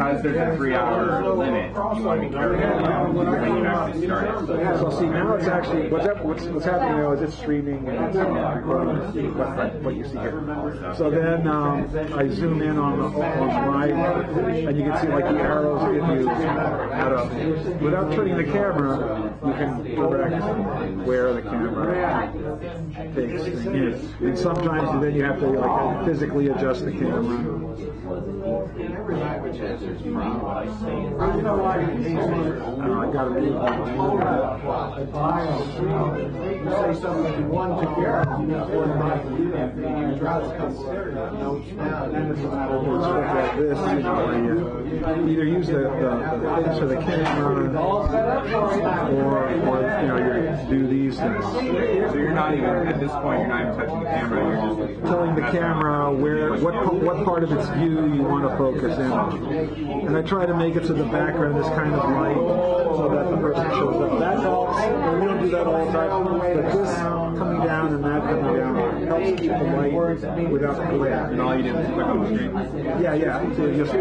because there's a 3-hour limit, you want to be careful when you actually start it. So see, now it's actually, what's happening now is it's streaming and it's recording what you see here. So then I zoom in on the right, and you can see like the arrows give you how to, without turning the camera, you can direct where the camera takes things. And sometimes then you have to like physically adjust the camera. I got to move say something you want to hear, like this, you either use the things for the camera or you do these things. So you're not even, at this point, you're not even touching the camera, you're just telling the camera what part of its view you want to focus in on. And I try to make it so the background is kind of light so that the person shows up. That's all, and we don't do that all the time, but this coming down and that coming down helps keep the light without the glare. and all you did was click on the screen. Yeah. So just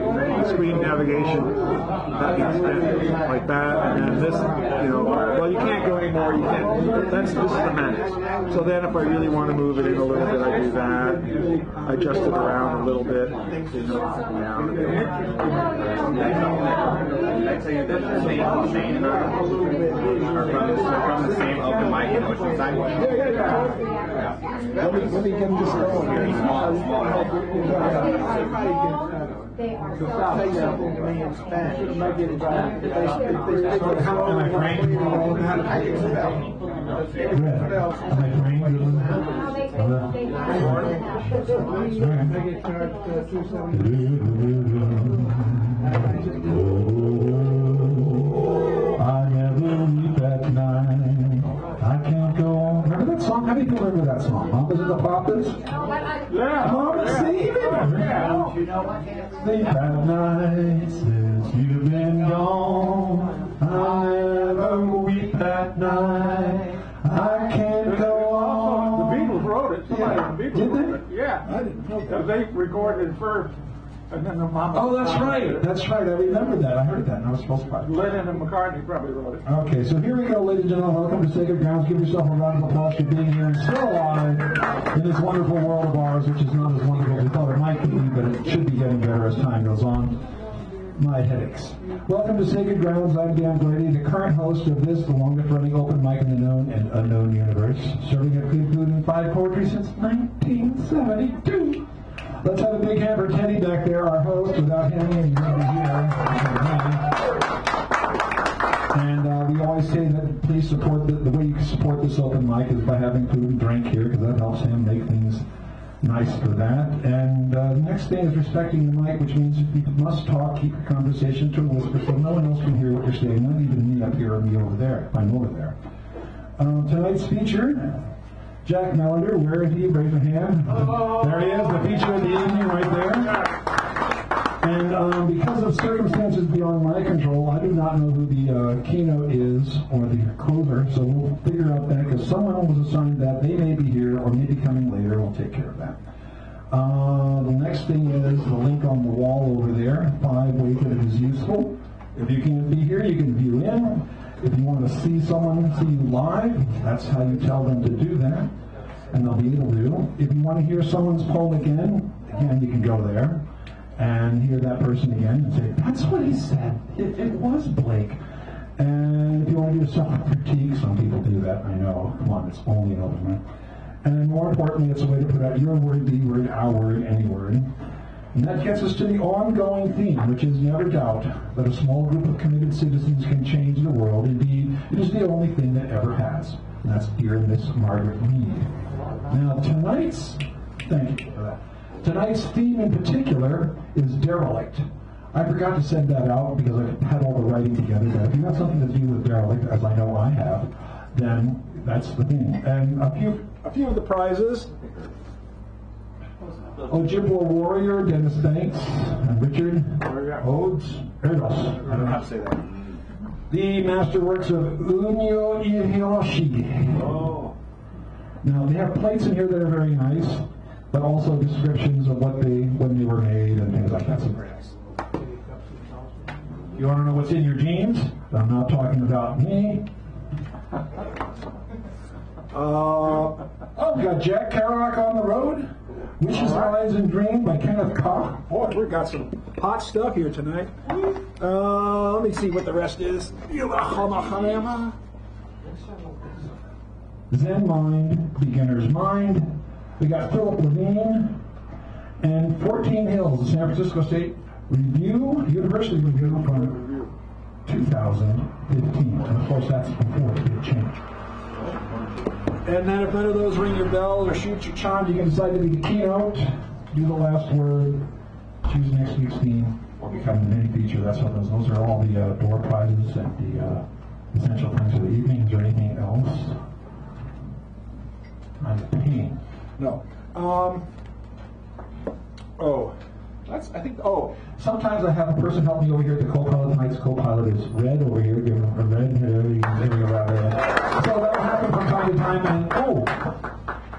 screen navigation, that means that, like that, and then this, well, you can't go anymore, you can't, this is the max. So then if I really want to move it in a little bit, I do that, I adjust it around a little bit, down a bit. I'd say that the same from the same open mic in Oceanside. Let me get this going here. Small. They are so I never weep at night. I can't go on. Remember that song? How do you remember that song? Was it the Papas? Yeah. Sleep at night since you've been gone. I never weep at night. I can't go on. The Beatles wrote it. Somebody from the Beatles Did they? wrote it. Yeah. I didn't know that. They recorded it first. And then the Mama. Oh, that's right. That's right. I remember that. I heard that. And I was supposed to find it. Lennon and McCartney probably wrote it. Okay, so here we go, ladies and gentlemen. Welcome to Sacred Grounds. Give yourself a round of applause for being here and still alive in this wonderful world of ours, which is not as wonderful as we thought it might be, but it should be getting better as time goes on. My headaches. Welcome to Sacred Grounds. I'm Dan Grady, the current host of this, the longest running open mic in the known and unknown universe, serving up good food and fine poetry since 1972. Let's have a big hand for Teddy back there, our host. Without him, you wouldn't be here. And we always say that please support the way you support this open mic is by having food and drink here, because that helps him make things nice for that. And the next thing is respecting the mic, which means you must talk, keep your conversation to a whisper so no one else can hear what you're saying, not even me up here or me over there, if I'm over there. Tonight's feature, Jack Melander, where is he? Raise your hand. Oh. There he is, the feature of the evening right there. And because of circumstances beyond my control, I do not know who the keynote is or the closer, so we'll figure out that because someone was assigned that. They may be here or may be coming later. We'll take care of that. The next thing is the link on the wall over there, 5 ways that it is useful. If you can't be here, you can view in. If you want to see someone see you live, that's how you tell them to do that, and they'll be able to. If you want to hear someone's poem again, you can go there and hear that person again and say, that's what he said. It was Blake. And if you want to do a self-critique, some people do that, I know. Come on, it's only an open mic. And more importantly, it's a way to put out your word, the word, our word, any word. And that gets us to the ongoing theme, which is never doubt that a small group of committed citizens can change the world. Indeed, it is the only thing that ever has. And that's dear Miss Margaret Mead. Now, thank you for that. Tonight's theme in particular is derelict. I forgot to send that out because I had all the writing together, but if you have something to do with derelict, as I know I have, then that's the theme. And a few of the prizes. Ojibwa Warrior, Dennis Banks, and Richard Odes. Erdos. I don't know how to say that. The masterworks of Unyo Ihiyoshi. Oh. Now, they have plates in here that are very nice, but also descriptions of when they were made and things like that. So very nice. You want to know what's in your jeans? I'm not talking about me. We got Jack Kerouac on the Road. Wishes, Lies, and Dream by Kenneth Koch. Boy, we've got some hot stuff here tonight. Let me see what the rest is. Zen Mind, Beginner's Mind. We got Philip Levine and 14 Hills, the San Francisco State University Review from 2015. And of course, that's before it did change. And then if none of those ring your bell or shoot your chime, You can decide to be the keynote, do the last word, choose next week's theme, or become the mini feature. That's what those are all the door prizes and the essential things for the evening. Is there anything else? I'm paying. No. Sometimes I have a person help me over here at the co-pilot. Tonight's co-pilot is Red over here. Give him a red. So that'll happen from time to time. And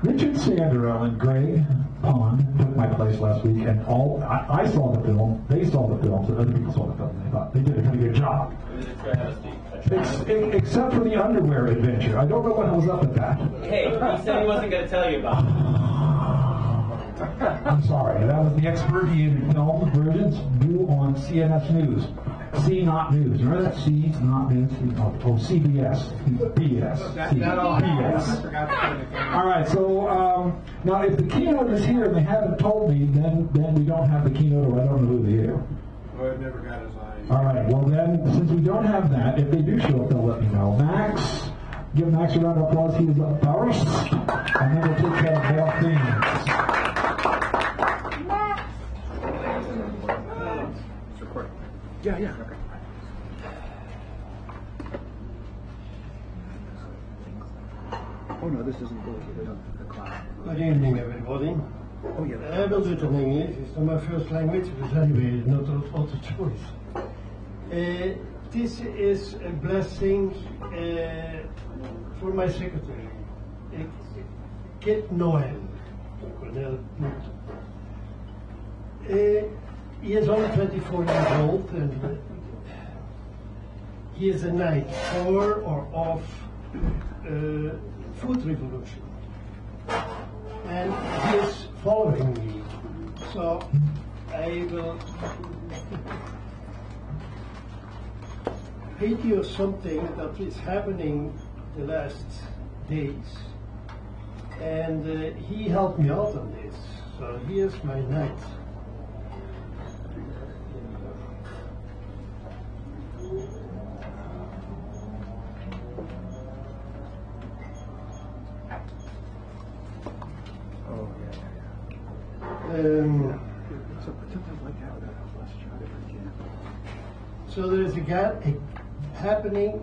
Richard Sanderell and Greg Pond took my place last week, and I saw the film. They saw the film. So other people saw the film. And they thought they did a pretty good job. Except for the underwear adventure. I don't know what was up with that. Hey, he said he wasn't going to tell you about it. I'm sorry. That was the expurgated film versions due on CNS News. C Not News. Remember that? C Not News? CBS. BS. BS. All right, so now if the keynote is here and they haven't told me, then we don't have the keynote, or I don't know who they are. Well, it never got his eye. All right, well then, since we don't have that, if they do show up, they'll let me know. Max, give Max a round of applause. He is up first, and then we'll take care of more things. Yeah. Oh no, this isn't the class. Good evening, everybody. Oh yeah. I will do it in English. It's not my first language, but anyway, not auto choice. This is a blessing for my secretary, Kit Noel. He is only 24 years old, and he is a knight for or of food revolution. And he is following me. So I will read you something that is happening the last days. And he helped me out on this. So here's my knight. So there is a guy happening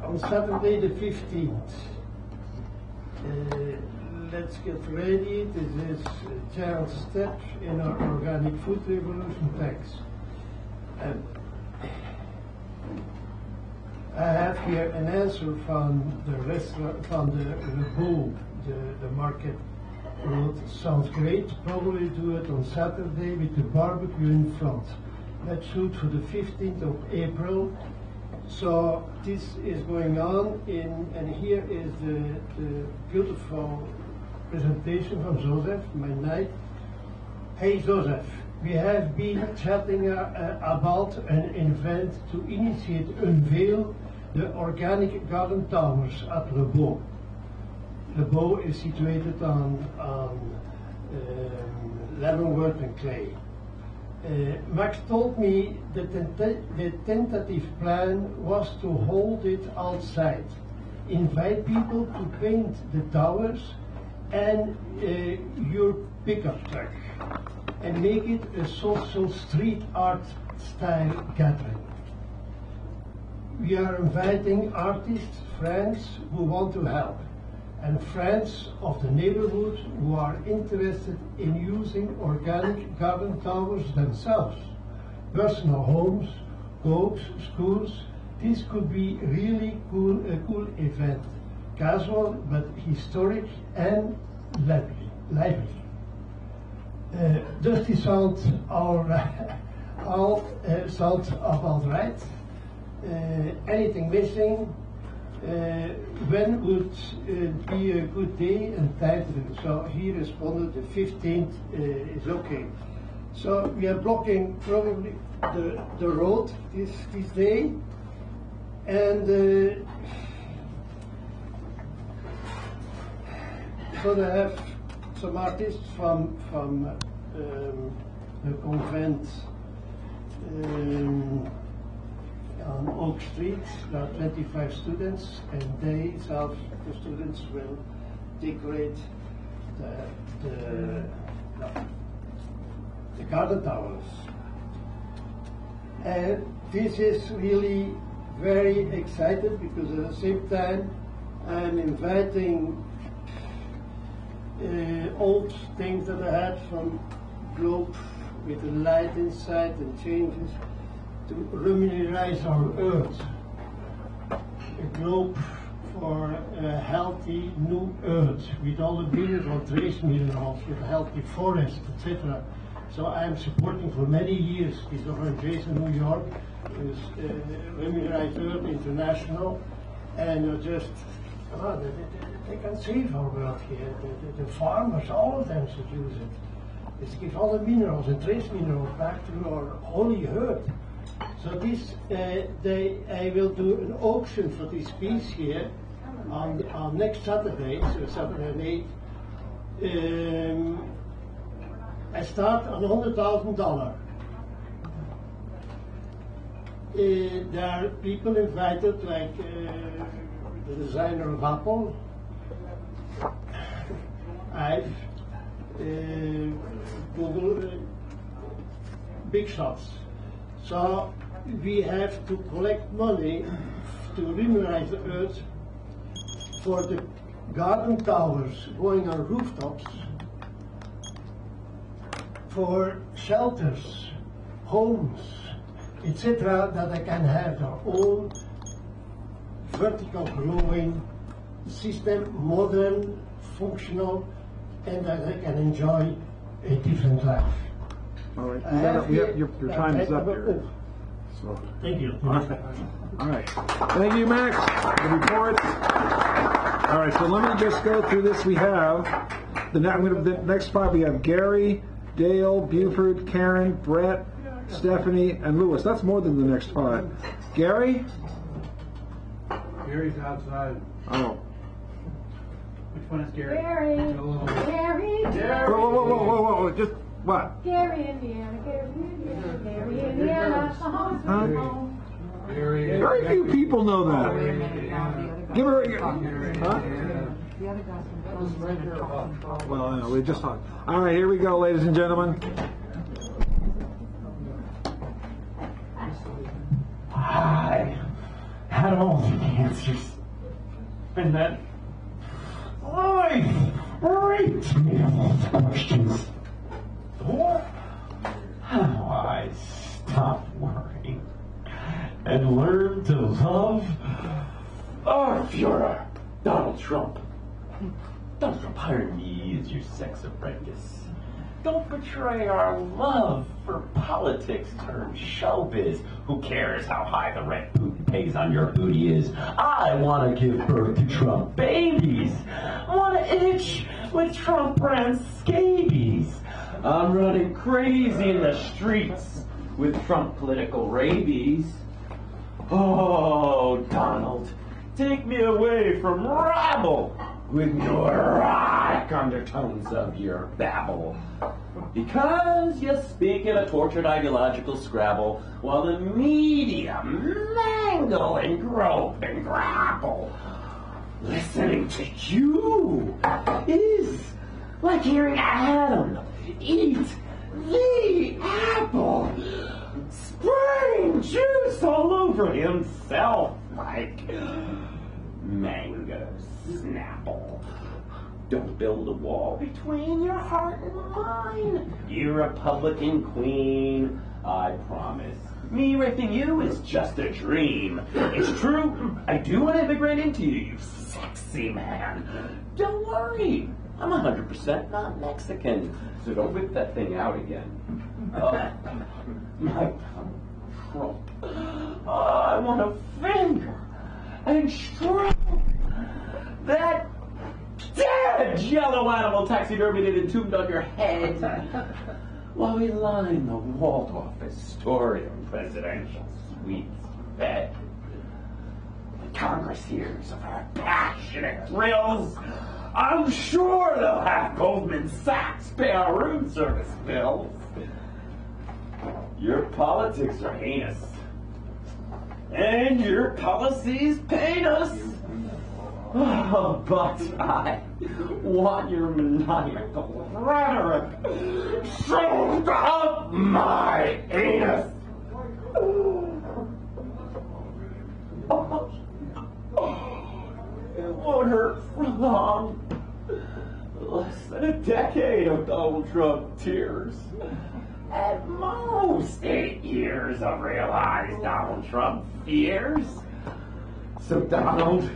on Saturday the 15th. Let's get ready. This is a giant step in our organic food revolution tax. I have here an answer from the restaurant, from the Bull, the market. Road. Sounds great. Probably do it on Saturday with the barbecue in front. Let's shoot for the 15th of April. So this is going on, and here is the beautiful presentation from Joseph, my knight. Hey Joseph, we have been chatting about an event to unveil the organic garden towers at Le Beau. Le Beau is situated on Leavenworth and Clay. Max told me that the tentative plan was to hold it outside, invite people to paint the towers and your pickup truck, and make it a social street art style gathering. We are inviting artists, friends who want to help, and friends of the neighborhood who are interested in using organic garden towers themselves. Personal homes, goats, schools. This could be really a cool event. Casual but historic and lively. Does this sound all all sounds about right. Anything missing? When would be a good day and time to do? So he responded the 15th is okay. So we are blocking probably the road this day, and so they have some artists from the convent on Oak Street. There are 25 students, and they, the students, will decorate the garden towers. And this is really very excited because at the same time I'm inviting old things that I had from globe with the light inside and changes to reminize our earth. A globe for a healthy new earth with all the minerals, trace minerals, with a healthy forest, etc. So I am supporting for many years this organization in New York, is Reminize Earth International, and just they can save our world here. The farmers, all of them should use it. It gives all the minerals and trace minerals back to our holy earth. So this, I will do an auction for this piece here on next Saturday, so Saturday 8. I start on $100,000. There are people invited, like the designer of Apple, I've Google, big shots. So we have to collect money to reminize the earth for the garden towers going on rooftops, for shelters, homes, etc., that they can have their own vertical growing system, modern, functional, and that they can enjoy a different life. All right. Your time is up here. So. Thank you. All right. Thank you, Max. The reports. All right. So let me just go through this. We have the next five. We have Gary, Dale, Buford, Karen, Brett, Stephanie, and Lewis. That's more than the next five. Gary? Gary's outside. Oh. Which one is Gary? Gary. Gary. Whoa. Just what? Gary, Indiana. Gary, Indiana. Huh? Gary. Very few people know that. Give her a... Huh? Well, I know, we just talked. All right, here we go, ladies and gentlemen. I had all the answers. And then life raped me of all the questions. So how I stopped worrying and learned to love our Führer, Donald Trump. Donald Trump hired me as your sex apprentice. Don't betray our love for politics turned showbiz. Who cares how high the rent Putin pays on your booty is? I want to give birth to Trump babies. I want to itch with Trump brand scabies. I'm running crazy in the streets with Trump political rabies. Oh, Donald, take me away from rabble with neurotic undertones of your babble. Because you speak in a tortured ideological scrabble, while the media mangle and grope and grapple. Listening to you is like hearing Adam eat the apple, spraying juice all over himself like mango snapple. Don't build a wall between your heart and mine, you Republican queen. I promise, me raping you is just a dream. It's true, I do want to immigrate into you, you sexy man. Don't worry, I'm 100% not Mexican, so don't whip that thing out again. my Trump. I want to finger and stroke that dead yellow animal taxidermied and entombed on your head while we line the Waldorf Astoria presidential suites bed. The Congress hears of our passionate thrills. I'm sure they'll have Goldman Sachs pay our room service bills. Your politics are heinous, and your policies pain us. Oh, but I want your maniacal rhetoric shoved up my anus. It won't hurt for long. Less than a decade of Donald Trump tears. At most 8 years of realized Donald Trump fears. So Donald,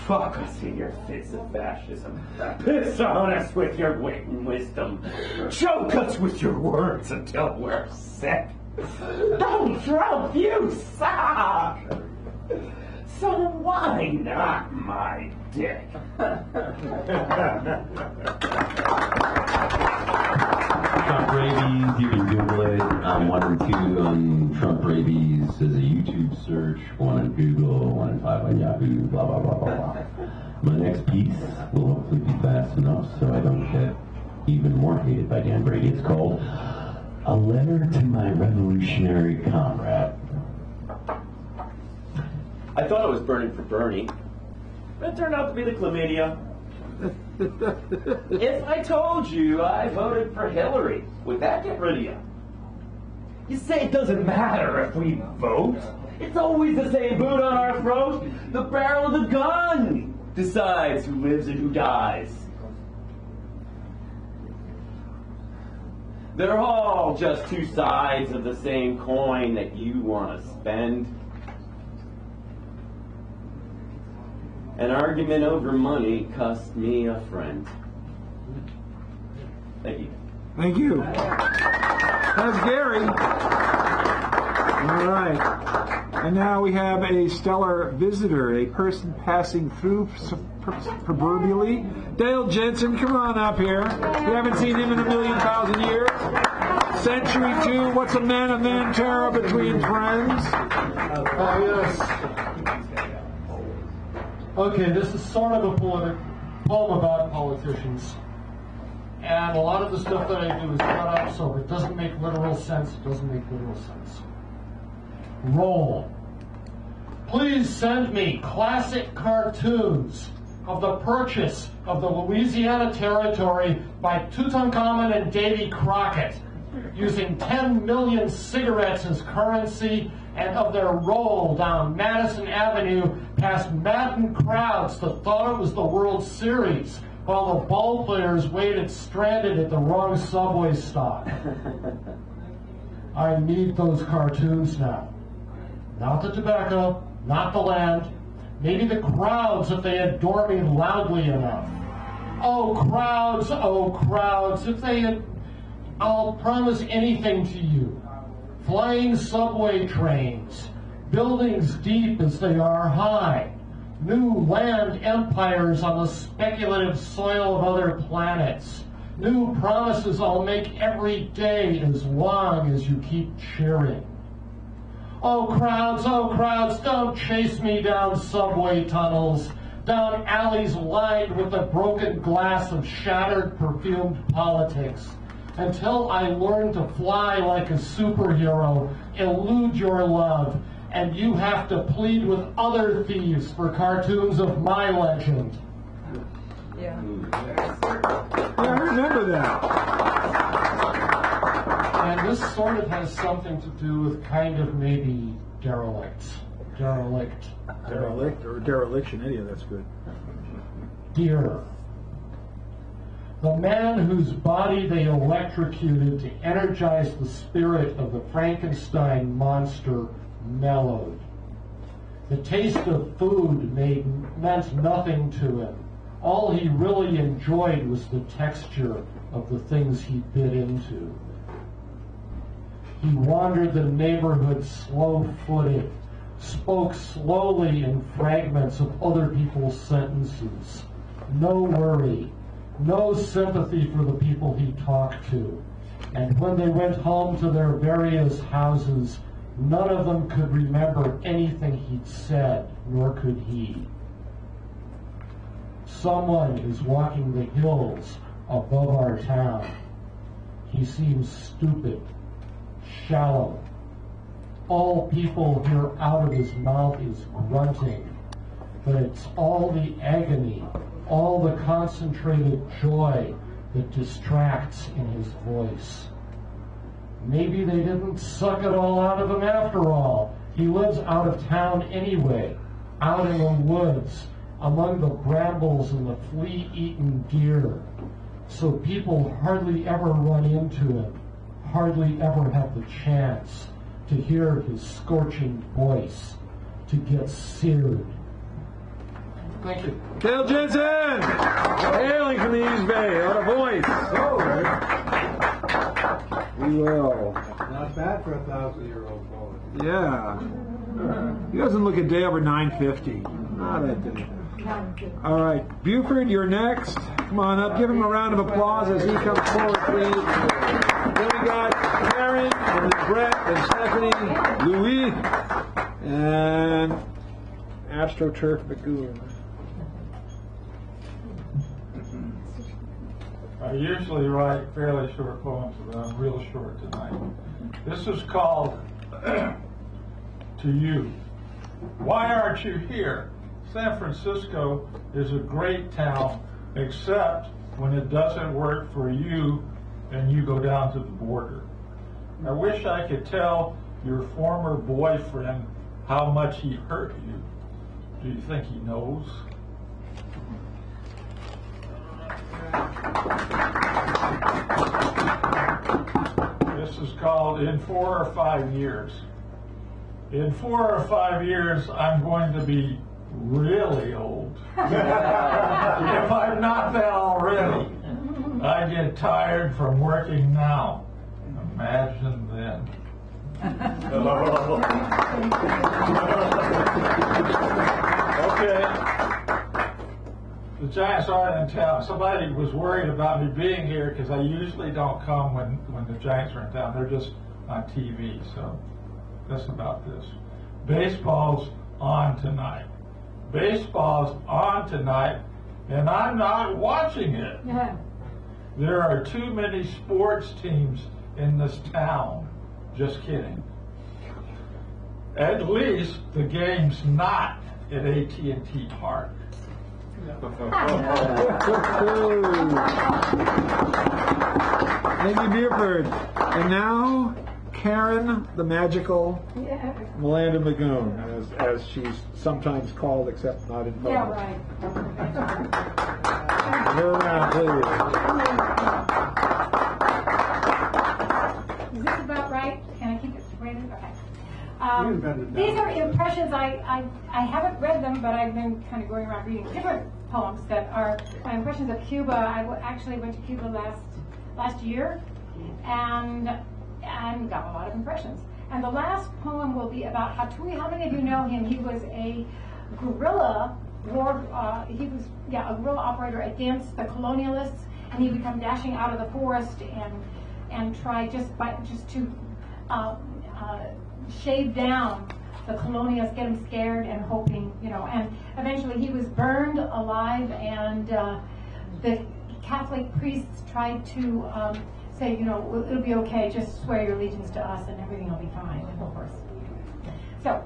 fuck us in your fits of fascism. Piss on us with your wit and wisdom. Choke us with your words until we're sick. Donald Trump, you suck! So why not my dick? Trump rabies, you can Google it. 1 and 2 on Trump rabies as a YouTube search, 1 on Google, 1 and 5 on Yahoo, blah, blah, blah, blah, blah. My next piece will hopefully be fast enough so I don't get even more hated by Dan Brady. It's called A Letter to My Revolutionary Comrade. I thought it was burning for Bernie, but it turned out to be the chlamydia. If I told you I voted for Hillary, would that get rid of you? You say it doesn't matter if we vote. It's always the same boot on our throat. The barrel of the gun decides who lives and who dies. They're all just two sides of the same coin that you want to spend. An argument over money cost me a friend. Thank you. Thank you. That's Gary. All right. And now we have a stellar visitor, a person passing through proverbially. Dale Jensen, come on up here. We haven't seen him in 1,000,000 years. Century 2, what's a man of Manterra between friends? Yes. Okay, this is sort of a poem about politicians. And a lot of the stuff that I do is cut up, so it doesn't make literal sense. It doesn't make literal sense. Roll. Please send me classic cartoons of the purchase of the Louisiana Territory by Tutankhamun and Davy Crockett, using 10 million cigarettes as currency, and of their roll down Madison Avenue past maddened crowds that thought it was the World Series, while the ball players waited stranded at the wrong subway stop. I need those cartoons now. Not the tobacco, not the land, maybe the crowds if they adore me loudly enough. Oh crowds, if they had, I'll promise anything to you. Flying subway trains, buildings deep as they are high, new land empires on the speculative soil of other planets, new promises I'll make every day as long as you keep cheering. Oh crowds, don't chase me down subway tunnels, down alleys lined with the broken glass of shattered perfumed politics, until I learn to fly like a superhero, elude your love, and you have to plead with other thieves for cartoons of my legend. Yeah, I remember that. And this sort of has something to do with kind of maybe derelict. Derelict or dereliction, any of that's good. Dear, the man whose body they electrocuted to energize the spirit of the Frankenstein monster mellowed. The taste of food meant nothing to him. All he really enjoyed was the texture of the things he bit into. He wandered the neighborhood slow-footed, spoke slowly in fragments of other people's sentences. No worry, no sympathy for the people he talked to. And when they went home to their various houses, none of them could remember anything he'd said, nor could he. Someone is walking the hills above our town. He seems stupid, shallow. All people hear out of his mouth is grunting, but it's all the agony, all the concentrated joy that distracts in his voice. Maybe they didn't suck it all out of him after all. He lives out of town anyway, out in the woods, among the brambles and the flea-eaten deer. So people hardly ever run into him, hardly ever have the chance to hear his scorching voice, to get seared. Thank you. Dale Jensen, hailing from the East Bay, on a voice. We will. Not bad for a 1,000-year-old poet. Yeah. He doesn't look a day over 950. Not a day. All right, Buford, you're next. Come on up. Give him a round of applause as he comes forward, please. Then we got Karen, and then Brett, and Stephanie, Louis, and AstroTurf Bagoon. I usually write fairly short poems, but I'm real short tonight. This is called To You. Why aren't you here? San Francisco is a great town, except when it doesn't work for you and you go down to the border. I wish I could tell your former boyfriend how much he hurt you. Do you think he knows? This is called In 4 or 5 Years. In 4 or 5 years, I'm going to be really old. If I'm not that already, I get tired from working now. Imagine then. Okay. The Giants aren't in town. Somebody was worried about me being here because I usually don't come when the Giants are in town. They're just on TV, so that's about this. Baseball's on tonight. Baseball's on tonight, and I'm not watching it. Yeah. There are too many sports teams in this town. Just kidding. At least the game's not at AT&T Park. Thank you, Buford. And now, Karen, the magical Melinda Magoon, as she's sometimes called, except not in public. Yeah, right. Her round, please. Is this about right? Can I keep it straight? Okay. These are impressions. I haven't read them, but I've been kind of going around reading different poems that are my impressions of Cuba. I actually went to Cuba last year, and got a lot of impressions. And the last poem will be about Hatui. How many of you know him? He was a guerrilla a guerrilla operator against the colonialists, and he would come dashing out of the forest and try just to shave down the colonialists, get them scared and hoping, and eventually he was burned alive, and the Catholic priests tried to say, it'll be okay, just swear your allegiance to us and everything will be fine, and of course. So,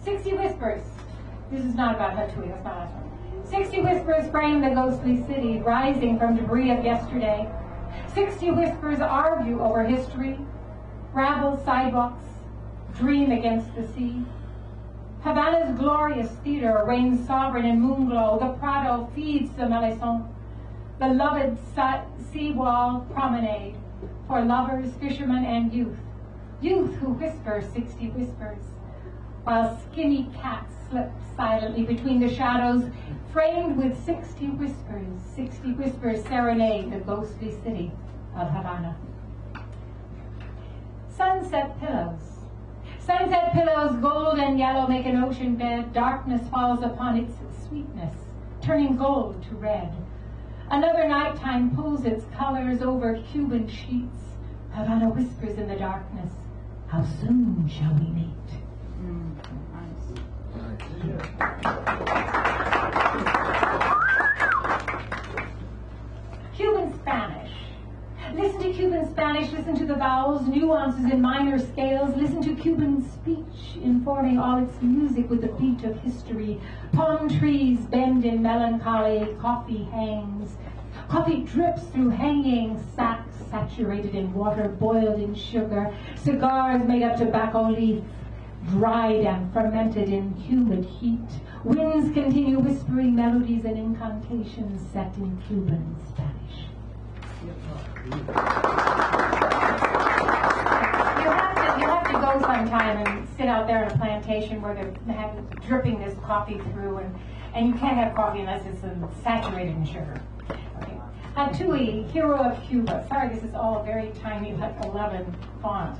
60 whispers. This is not about Hatui, that's my last one. 60 whispers frame the ghostly city, rising from debris of yesterday. 60 whispers argue over history, rabble sidewalks, dream against the sea. Havana's glorious theater reigns sovereign in moonglow. The Prado feeds the Melisson. Beloved seawall promenade for lovers, fishermen, and youth. Youth who whisper 60 whispers, while skinny cats slip silently between the shadows, framed with 60 whispers. 60 whispers serenade the ghostly city of Havana. sunset pillows. Sunset pillows, gold and yellow, make an ocean bed. Darkness falls upon its sweetness, turning gold to red. Another nighttime pulls its colors over Cuban sheets. Havana whispers in the darkness, how soon shall we meet? Cuban Spanish. Listen to Cuban Spanish, listen to the vowels, nuances in minor scales, listen to Cuban speech, informing all its music with the beat of history. Palm trees bend in melancholy, coffee hangs. Coffee drips through hanging sacks, saturated in water, boiled in sugar. Cigars made of tobacco leaf, dried and fermented in humid heat. Winds continue whispering melodies and incantations set in Cuban Spanish. You have to go sometime and sit out there in a plantation where they're dripping this coffee through, and you can't have coffee unless it's saturated in sugar. Okay. Hatui, hero of Cuba. Sorry, this is all very tiny, like 11 font.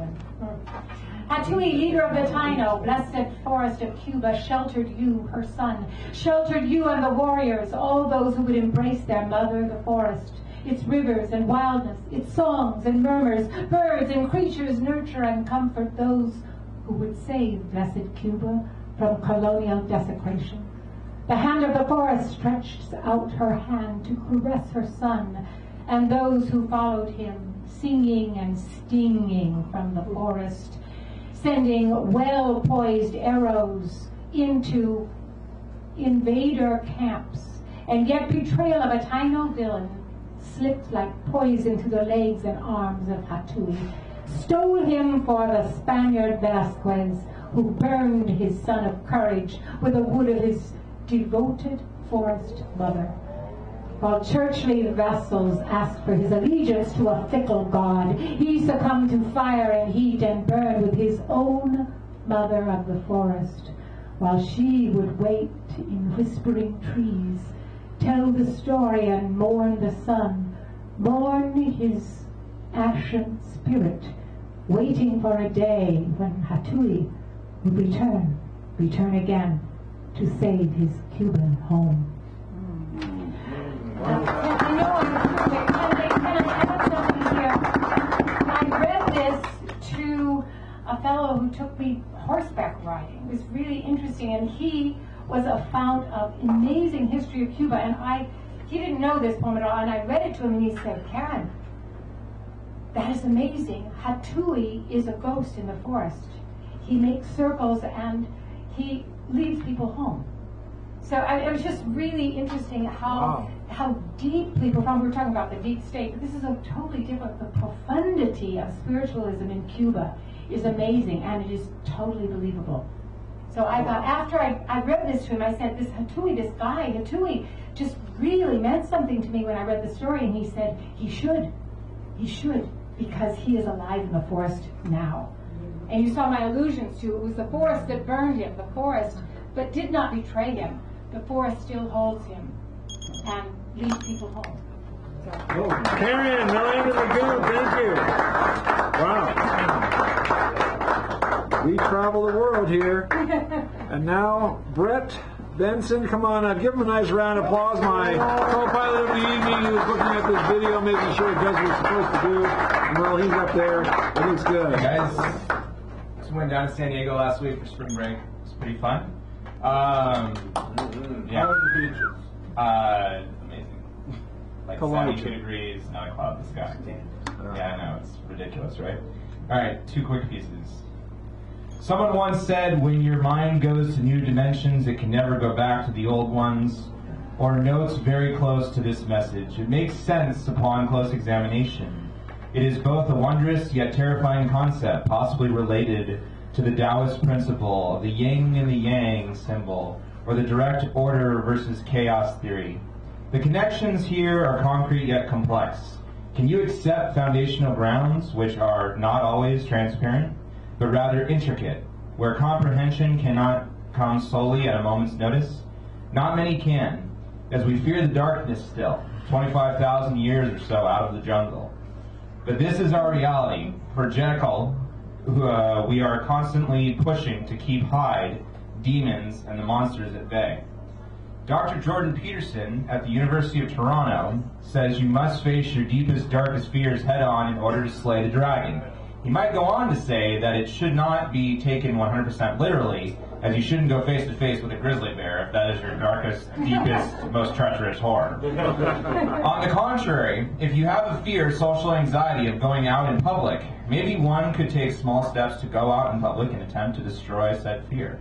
Hatui, leader of the Taino, blessed forest of Cuba, sheltered you, her son, sheltered you and the warriors, all those who would embrace their mother, the forest. Its rivers and wildness, its songs and murmurs, birds and creatures nurture and comfort those who would save blessed Cuba from colonial desecration. The hand of the forest stretched out her hand to caress her son and those who followed him, singing and stinging from the forest, sending well-poised arrows into invader camps, and yet betrayal of a Taino villain slipped like poison to the legs and arms of Hatui, stole him for the Spaniard Velasquez, who burned his son of courage with the wood of his devoted forest mother. While churchly vassals asked for his allegiance to a fickle god, he succumbed to fire and heat and burned with his own mother of the forest, while she would wait in whispering trees, tell the story and mourn the sun, mourn his ashen spirit, waiting for a day when Hatui would return again to save his Cuban home. Can I add something here? I read this to a fellow who took me horseback riding. It was really interesting, and he was a fount of amazing history of Cuba, and he didn't know this poem at all, and I read it to him, and he said, Karen, that is amazing. Hatui is a ghost in the forest. He makes circles, and he leads people home. So it was just really interesting how deeply profound. We were talking about the deep state, but this is a totally different. The profundity of spiritualism in Cuba is amazing, and it is totally believable. So I thought, after I read this to him, I said, this guy, Hatui, just really meant something to me when I read the story, and he said, he should, because he is alive in the forest now. And you saw my allusions to, it was the forest that burned him, the forest, but did not betray him. The forest still holds him and leads people home. So. Karen, the land of the goon, thank you. Wow. We travel the world here. And now, Brett Benson, come on up. Give him a nice round of applause. My co-pilot of the evening who is looking at this video, making sure it does what it's supposed to do. And while he's up there, it looks good. Hey guys, just went down to San Diego last week for spring break. It's pretty fun. Yeah. How are the beaches? Amazing. Like Hawaii. 72 degrees, not a cloud in the sky. Yeah, I know, it's ridiculous, right? Alright, two quick pieces. Someone once said, when your mind goes to new dimensions, it can never go back to the old ones, or notes very close to this message. It makes sense upon close examination. It is both a wondrous yet terrifying concept, possibly related to the Taoist principle of the yin and the yang symbol, or the direct order versus chaos theory. The connections here are concrete yet complex. Can you accept foundational grounds, which are not always transparent, but rather intricate, where comprehension cannot come solely at a moment's notice? Not many can, as we fear the darkness still, 25,000 years or so out of the jungle. But this is our reality. For Jekyll, we are constantly pushing to keep hide demons and the monsters at bay. Dr. Jordan Peterson at the University of Toronto says you must face your deepest, darkest fears head-on in order to slay the dragon. He might go on to say that it should not be taken 100% literally, as you shouldn't go face-to-face with a grizzly bear if that is your darkest, deepest, most treacherous horror. On the contrary, if you have a fear, social anxiety of going out in public, maybe one could take small steps to go out in public and attempt to destroy said fear.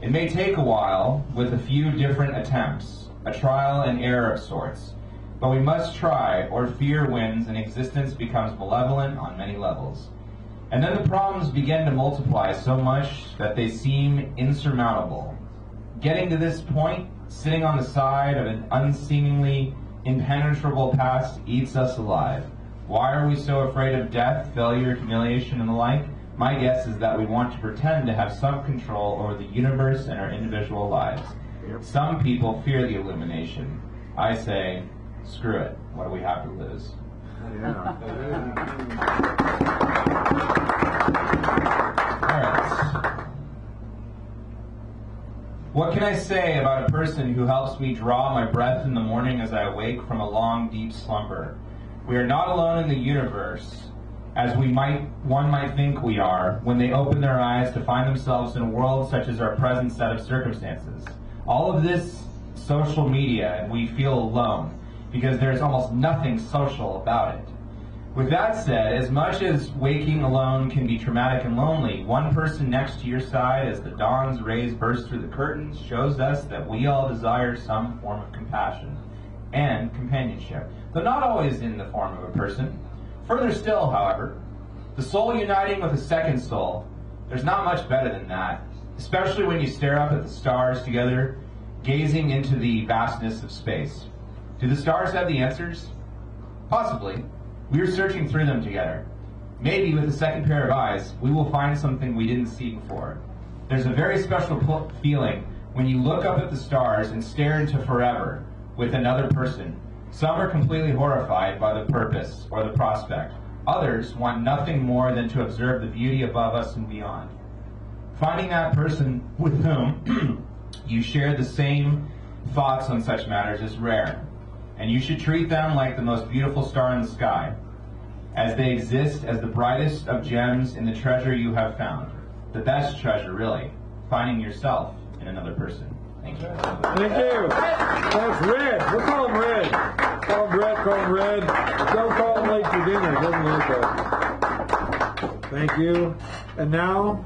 It may take a while, with a few different attempts, a trial and error of sorts, but we must try, or fear wins and existence becomes malevolent on many levels. And then the problems begin to multiply so much that they seem insurmountable. Getting to this point, sitting on the side of an unseemingly impenetrable past eats us alive. Why are we so afraid of death, failure, humiliation, and the like? My guess is that we want to pretend to have some control over the universe and our individual lives. Some people fear the illumination. I say, screw it. What do we have to lose? Alright. What can I say about a person who helps me draw my breath in the morning as I awake from a long, deep slumber? We are not alone in the universe, as one might think we are, when they open their eyes to find themselves in a world such as our present set of circumstances. All of this social media, and we feel alone, because there's almost nothing social about it. With that said, as much as waking alone can be traumatic and lonely, one person next to your side as the dawn's rays burst through the curtains shows us that we all desire some form of compassion and companionship, though not always in the form of a person. Further still, however, the soul uniting with a second soul, there's not much better than that, especially when you stare up at the stars together, gazing into the vastness of space. Do the stars have the answers? Possibly. We are searching through them together. Maybe with a second pair of eyes, we will find something we didn't see before. There's a very special feeling when you look up at the stars and stare into forever with another person. Some are completely horrified by the purpose or the prospect. Others want nothing more than to observe the beauty above us and beyond. Finding that person with whom you share the same thoughts on such matters is rare, and you should treat them like the most beautiful star in the sky, as they exist as the brightest of gems in the treasure you have found. The best treasure, really, finding yourself in another person. Thank you. Thank you. That's Red. We'll call him Red. Call him Brett, call him Red. Don't call him late for dinner. It doesn't like that. Thank you. And now,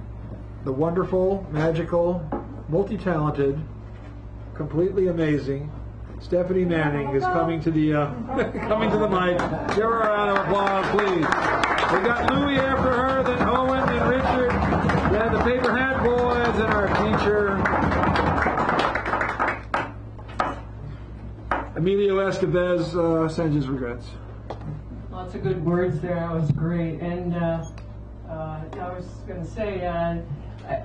the wonderful, magical, multi-talented, completely amazing Stephanie Manning is coming to the coming to the mic. Give her a round of applause, please. We got Louie after her, then Owen, then Richard, then the Paper Hat Boys, and our teacher Emilio Estevez sends his regrets. Lots of good words there. That was great. And I was going to say,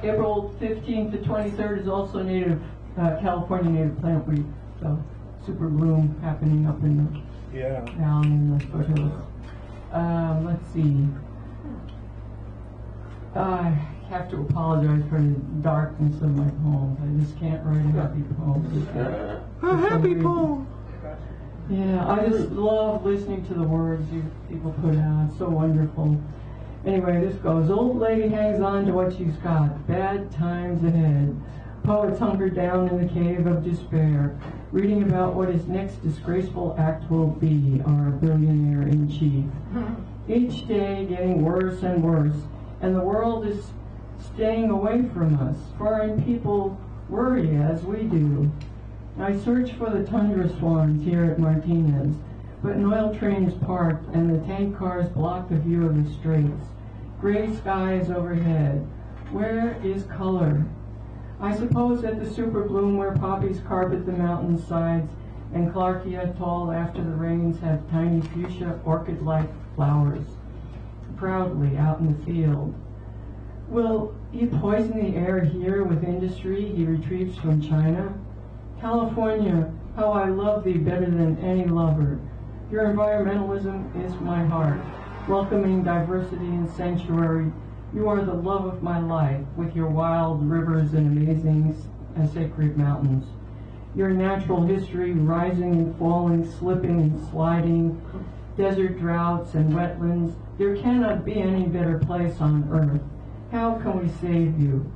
April 15th to 23rd is also California Native Plant Week. So super bloom happening up in the down in the foothills. Let's see. I have to apologize for the darkness of my poems. I just can't write a happy poem. A happy poem. Yeah, I just love listening to the words you people put out. It's so wonderful. Anyway, this goes. Old lady hangs on to what she's got. Bad times ahead. Poets hunker down in the cave of despair, reading about what his next disgraceful act will be, our billionaire in chief. Each day getting worse and worse, and the world is staying away from us. Foreign people worry as we do. I search for the tundra swans here at Martinez, but an oil train is parked and the tank cars block the view of the straits. Gray skies overhead. Where is color? I suppose at the super bloom where poppies carpet the mountainsides and Clarkia tall after the rains have tiny fuchsia orchid-like flowers, proudly out in the field. Will you poison the air here with industry he retrieves from China? California, how I love thee better than any lover. Your environmentalism is my heart, welcoming diversity and sanctuary, You are the love of my life, with your wild rivers and amazing and sacred mountains. Your natural history, rising and falling, slipping and sliding, desert droughts and wetlands. There cannot be any better place on earth. How can we save you?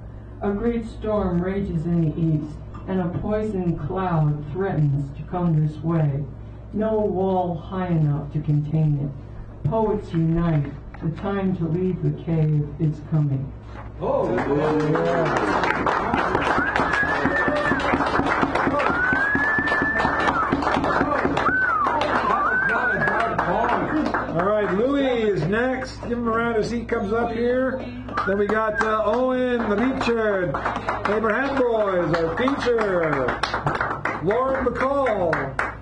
A great storm rages in the east, and a poison cloud threatens to come this way. No wall high enough to contain it. Poets unite. The time to leave the cave is coming. Oh, all right, Louis is next. Give him a round as he comes up here. Then we got Owen, the featured. Abraham Boys, our feature. Lauren McCall.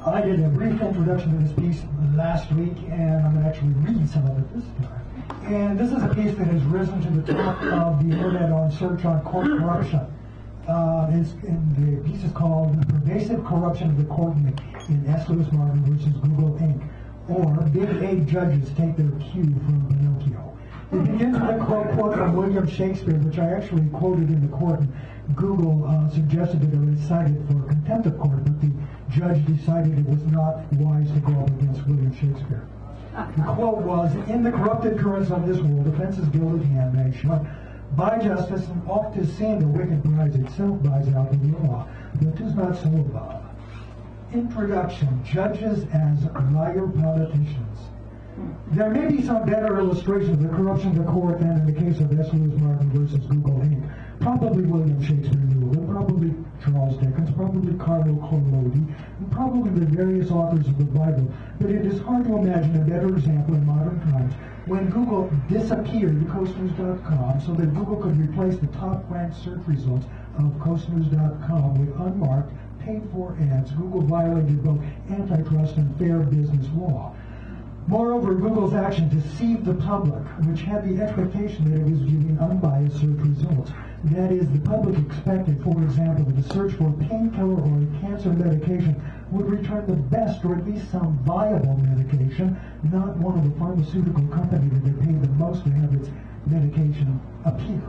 I did a brief introduction to this piece last week, and I'm going to actually read some of it this time. And this is a piece that has risen to the top of the internet on search on court corruption. The piece is called "Pervasive Corruption of the Court in S. Lewis Martin versus Google Inc." or "Big A Judges Take Their Cue from Pinocchio." It begins with a quote from William Shakespeare, which I actually quoted in the court. Google suggested that it was cited for contempt of court, but the judge decided it was not wise to go up against William Shakespeare. The quote was, "In the corrupted currents of this world, offenses gilded hand may shut by justice, and oft 'tis seen the wicked prize itself buys out the law, but 'tis not so above." Introduction: Judges as liar politicians. There may be some better illustration of the corruption of the court than in the case of S. Lewis Martin versus Google Inc. Probably William Shakespeare knew it, probably Charles Dickens, probably Carlo Collodi, and probably the various authors of the Bible. But it is hard to imagine a better example in modern times. When Google disappeared CoastNews.com so that Google could replace the top-ranked search results of CoastNews.com with unmarked, paid-for ads, Google violated both antitrust and fair business law. Moreover, Google's action deceived the public, which had the expectation that it was giving unbiased search results. That is, the public expected, for example, that a search for a painkiller or a cancer medication would return the best or at least some viable medication, not one of the pharmaceutical companies that they paid the most to have its medication appear.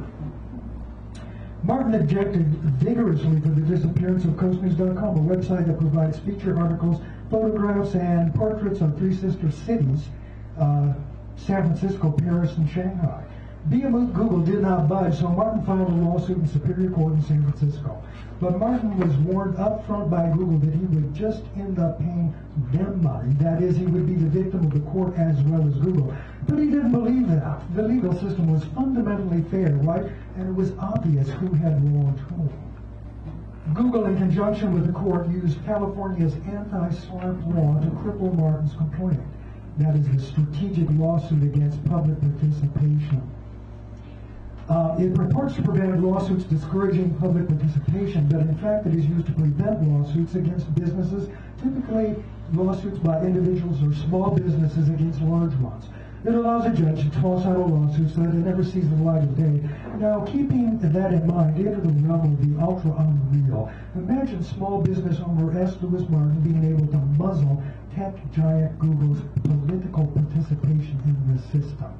Martin objected vigorously to the disappearance of CoastNews.com, a website that provides feature articles, photographs, and portraits of three sister cities, San Francisco, Paris, and Shanghai. Behemoth Google did not budge, so Martin filed a lawsuit in Superior Court in San Francisco. But Martin was warned up front by Google that he would just end up paying them money. That is, he would be the victim of the court as well as Google. But he didn't believe that. The legal system was fundamentally fair, right? And it was obvious who had wronged whom. Google, in conjunction with the court, used California's anti-SLAPP law to cripple Martin's complaint. That is the strategic lawsuit against public participation. It purports to prevent lawsuits discouraging public participation, but in fact it is used to prevent lawsuits against businesses, typically lawsuits by individuals or small businesses against large ones. It allows a judge to toss out a lawsuit so that it never sees the light of day. Now, keeping that in mind, into the realm of the ultra unreal, imagine small business owner S. Lewis Martin being able to muzzle tech giant Google's political participation in the system.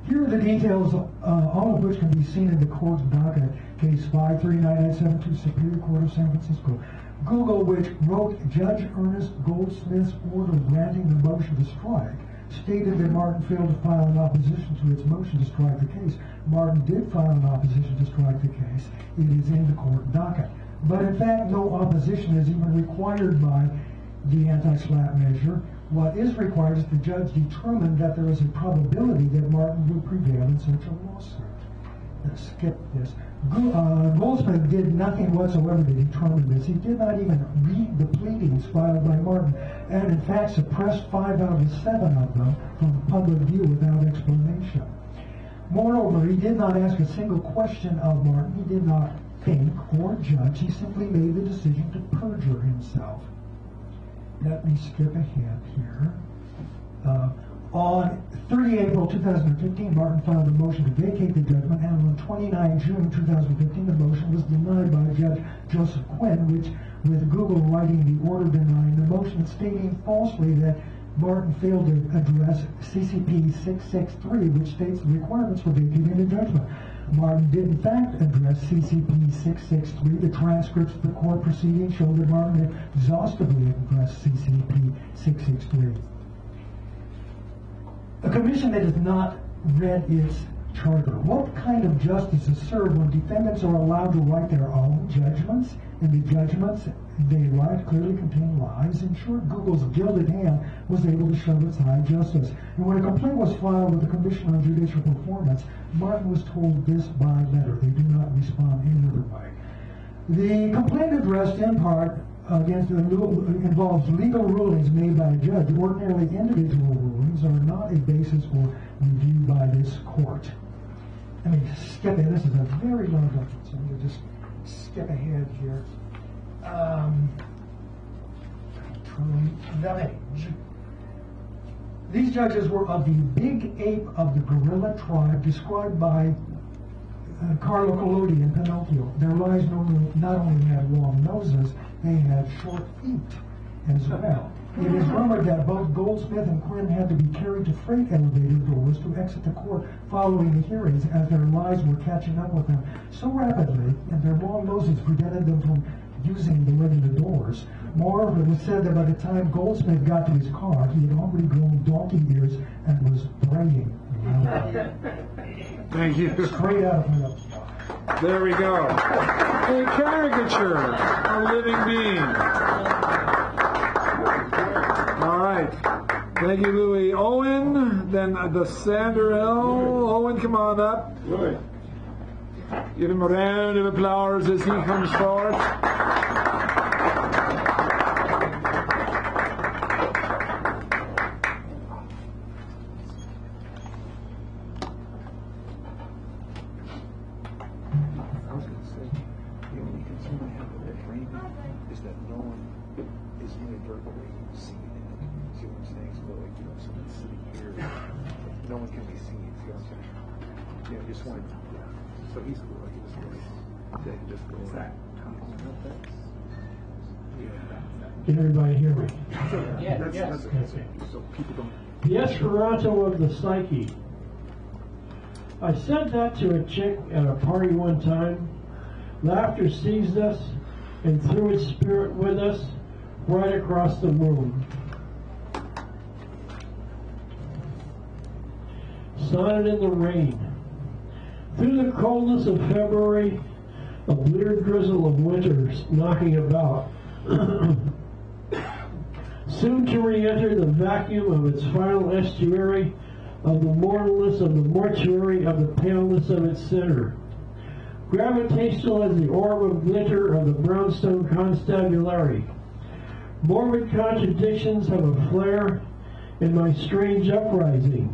Here are the details, all of which can be seen in the court's docket, case 539972, Superior Court of San Francisco. Google, which wrote Judge Ernest Goldsmith's order granting the motion to strike, stated that Martin failed to file an opposition to its motion to strike the case. Martin did file an opposition to strike the case. It is in the court docket. But in fact, no opposition is even required by the anti-SLAPP measure. What is required is the judge determine that there is a probability that Martin would prevail in such a lawsuit. Let's skip this. Goldsmith did nothing whatsoever to determine this. He did not even read the pleadings filed by Martin, and in fact suppressed 5 out of 7 of them from public view without explanation. Moreover, he did not ask a single question of Martin. He did not think or judge. He simply made the decision to perjure himself. Let me skip ahead here. On 30 April 2015, Martin filed a motion to vacate the judgment, and on 29 June 2015, the motion was denied by Judge Joseph Quinn, with Google writing the order denying the motion, stating falsely that Martin failed to address CCP 663, which states the requirements for vacating a judgment. Martin did in fact address CCP 663. The transcripts of the court proceedings show that Martin exhaustively addressed CCP 663. A commission that has not read its charter. What kind of justice is served when defendants are allowed to write their own judgments, and the judgments they write clearly contain lies? In short, Google's gilded hand was able to show its high justice. And when a complaint was filed with the Commission on Judicial Performance, Martin was told this by letter. They do not respond any other way. The complaint addressed in part against involves legal rulings made by a judge. Ordinarily, individual rulings are not a basis for review by this court. I mean, skip ahead. This is a very long document, so I'm going to just skip ahead here. Controlling the page. These judges were of the big ape of the gorilla tribe described by Carlo Collodi and Pinocchio. Their lies not only had long noses, they had short feet as well. It is rumored that both Goldsmith and Quinn had to be carried to freight elevator doors to exit the court following the hearings, as their lies were catching up with them so rapidly, and their long noses prevented them from using the regular doors. Moreover, it was said that by the time Goldsmith got to his car, he had already grown donkey ears and was braying. Thank you. Straight out of the There we go. A caricature, a living being. All right. Thank you, Louis. Owen, then the Sanderell. Owen, come on up. Give him a round of applause as he comes forward. Can everybody hear me? Yes. So people don't. The Esperanto of the psyche. I said that to a chick at a party one time. Laughter seized us and threw its spirit with us right across the room. Sonnet in the rain. Through the coldness of February, a bleared drizzle of winter's knocking about. Soon to re-enter the vacuum of its final estuary, of the mortalness of the mortuary, of the paleness of its center. Gravitational as the orb of glitter of the brownstone constabulary. Morbid contradictions have a flare in my strange uprising.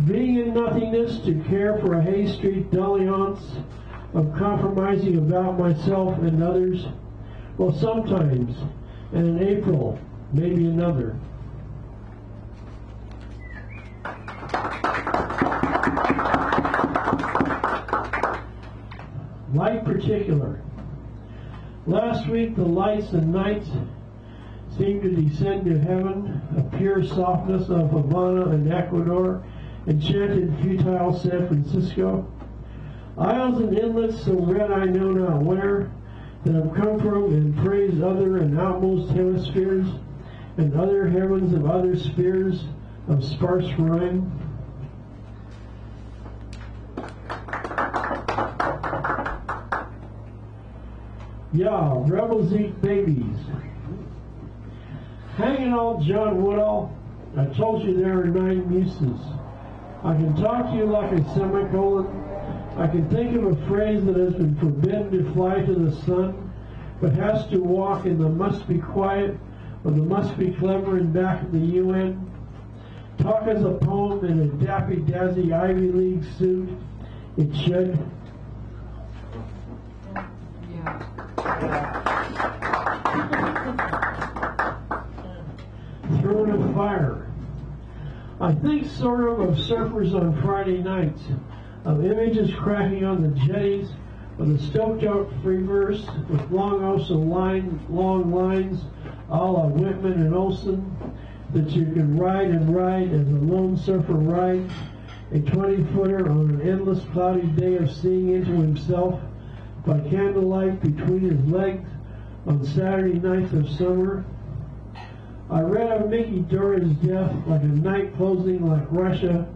Being in nothingness to care for a Hay Street dalliance of compromising about myself and others, well, sometimes, and in April, maybe another. Light particular. Last week the lights and nights seemed to descend to heaven, a pure softness of Havana and Ecuador, enchanted futile San Francisco. Isles and inlets so red I know not where, that have come from and praised other and outmost hemispheres, and other heavens of other spheres of sparse rhyme. Yeah, rebels eat babies. Hanging all John Woodall, I told you there are 9 muses. I can talk to you like a semicolon. I can think of a phrase that has been forbidden to fly to the sun, but has to walk in the must be quiet or the must be clever in back of the UN. Talk as a poem in a dappy-dazzy Ivy League suit. It should. Throne of fire. I think sort of surfers on Friday nights, of images cracking on the jetties, of the stoked-out reverse with long lines, a la Whitman and Olson, that you can ride and ride as a lone surfer rides a 20-footer on an endless cloudy day of seeing into himself by candlelight between his legs on Saturday nights of summer. I read of Mickey Doran's death like a night closing like Russia,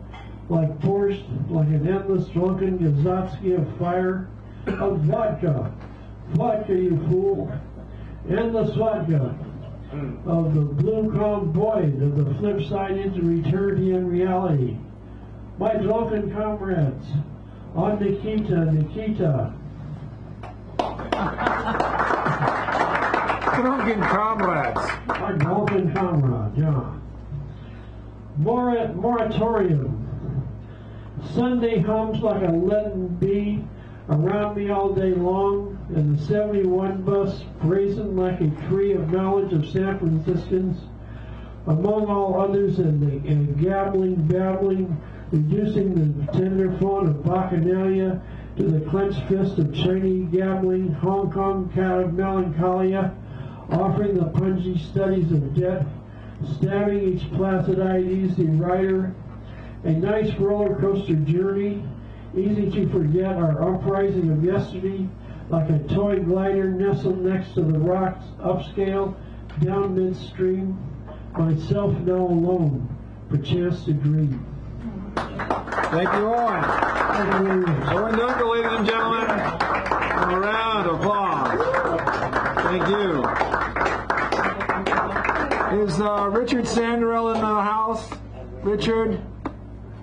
like Borscht, like an endless drunken Gazotsky of fire, of vodka. Vodka, you fool. Endless vodka. Of the blue crown void, of the flip side into eternity and reality. My drunken comrades, on Nikita, Nikita. Drunken comrades. My drunken comrade, yeah. Moratorium. Sunday hums like a leaden bee around me all day long, and the 71 bus brazen like a tree of knowledge of San Franciscans, among all others in the babbling, reducing the tender phone of Bacchanalia to the clenched fist of Chinese gabbling, Hong Kong cat of melancholia, offering the pungent studies of death, stabbing each placid eyed easy rider, a nice roller coaster journey, easy to forget our uprising of yesterday, like a toy glider nestled next to the rocks, upscale, down midstream, myself now alone, perchance to dream. Thank you, Owen. Owen Dunker, ladies and gentlemen. A round of applause. Thank you. Is Richard Sanderell in the house? Richard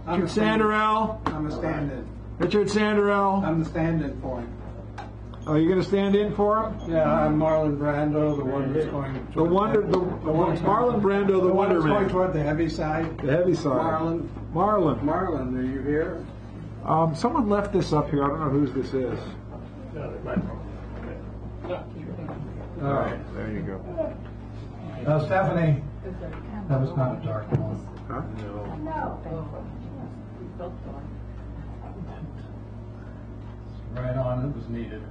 Sanderell? I'm a stand-in. Richard Sanderell? I'm the stand-in for him. Oh, you're going to stand in for him? Yeah, I'm Marlon Brando, the one that's going. Marlon Brando, the Wonder Man. Going toward the heavy side. The heavy side. Marlon, are you here? Someone left this up here. I don't know whose this is. All right, there you go. Stephanie, that was not a dark one. Huh? Right on, it was needed.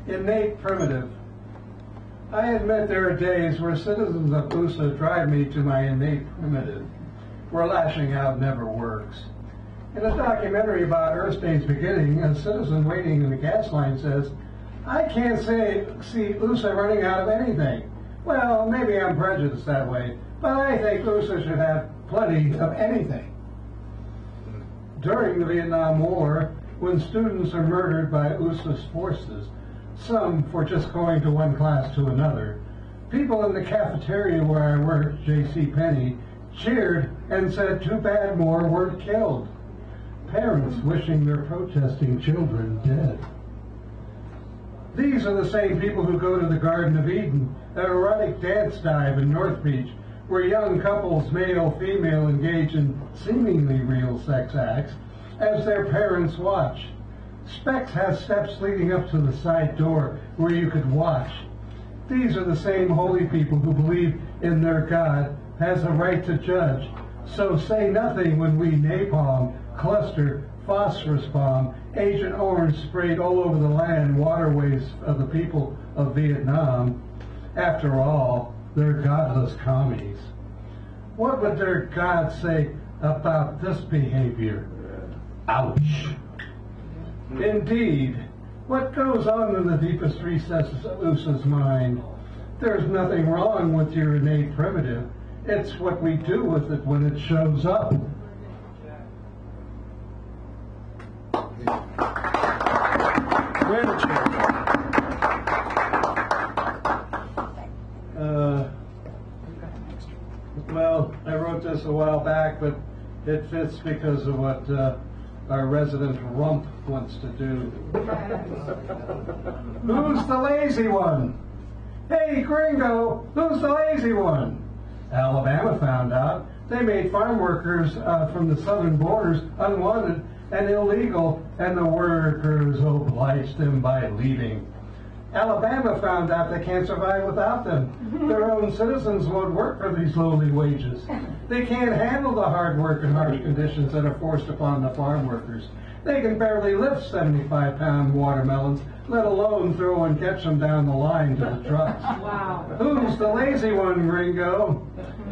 Innate primitive. I admit there are days where citizens of USA drive me to my innate primitive, where lashing out never works. In a documentary about Earth Day's beginning, a citizen waiting in the gas line says, I can't see USA running out of anything. Well, maybe I'm prejudiced that way, but I think USA should have plenty of anything. During the Vietnam War, when students are murdered by USA's forces, some for just going to one class to another, people in the cafeteria where I worked, J.C. Penney, cheered and said too bad more weren't killed. Parents wishing their protesting children dead. These are the same people who go to the Garden of Eden, an erotic dance dive in North Beach, where young couples, male, female, engage in seemingly real sex acts as their parents watch. Specs has steps leading up to the side door where you could watch. These are the same holy people who believe in their God has a right to judge. So say nothing when we napalm, cluster, phosphorus bomb, Agent Orange sprayed all over the land waterways of the people of Vietnam. After all, they're godless commies. What would their God say about this behavior? Ouch. Indeed, what goes on in the deepest recesses of USA's mind? There's nothing wrong with your innate primitive. It's what we do with it when it shows up. Well, I wrote this a while back, but it fits because of what our resident rump wants to do. Who's the lazy one? Hey, gringo, who's the lazy one? Alabama found out. They made farm workers from the southern borders unwanted and illegal, and the workers obliged them by leaving. Alabama found out they can't survive without them. Their own citizens won't work for these lowly wages. They can't handle the hard work and harsh conditions that are forced upon the farm workers. They can barely lift 75-pound watermelons, let alone throw and catch them down the line to the trucks. Wow. Who's the lazy one, gringo?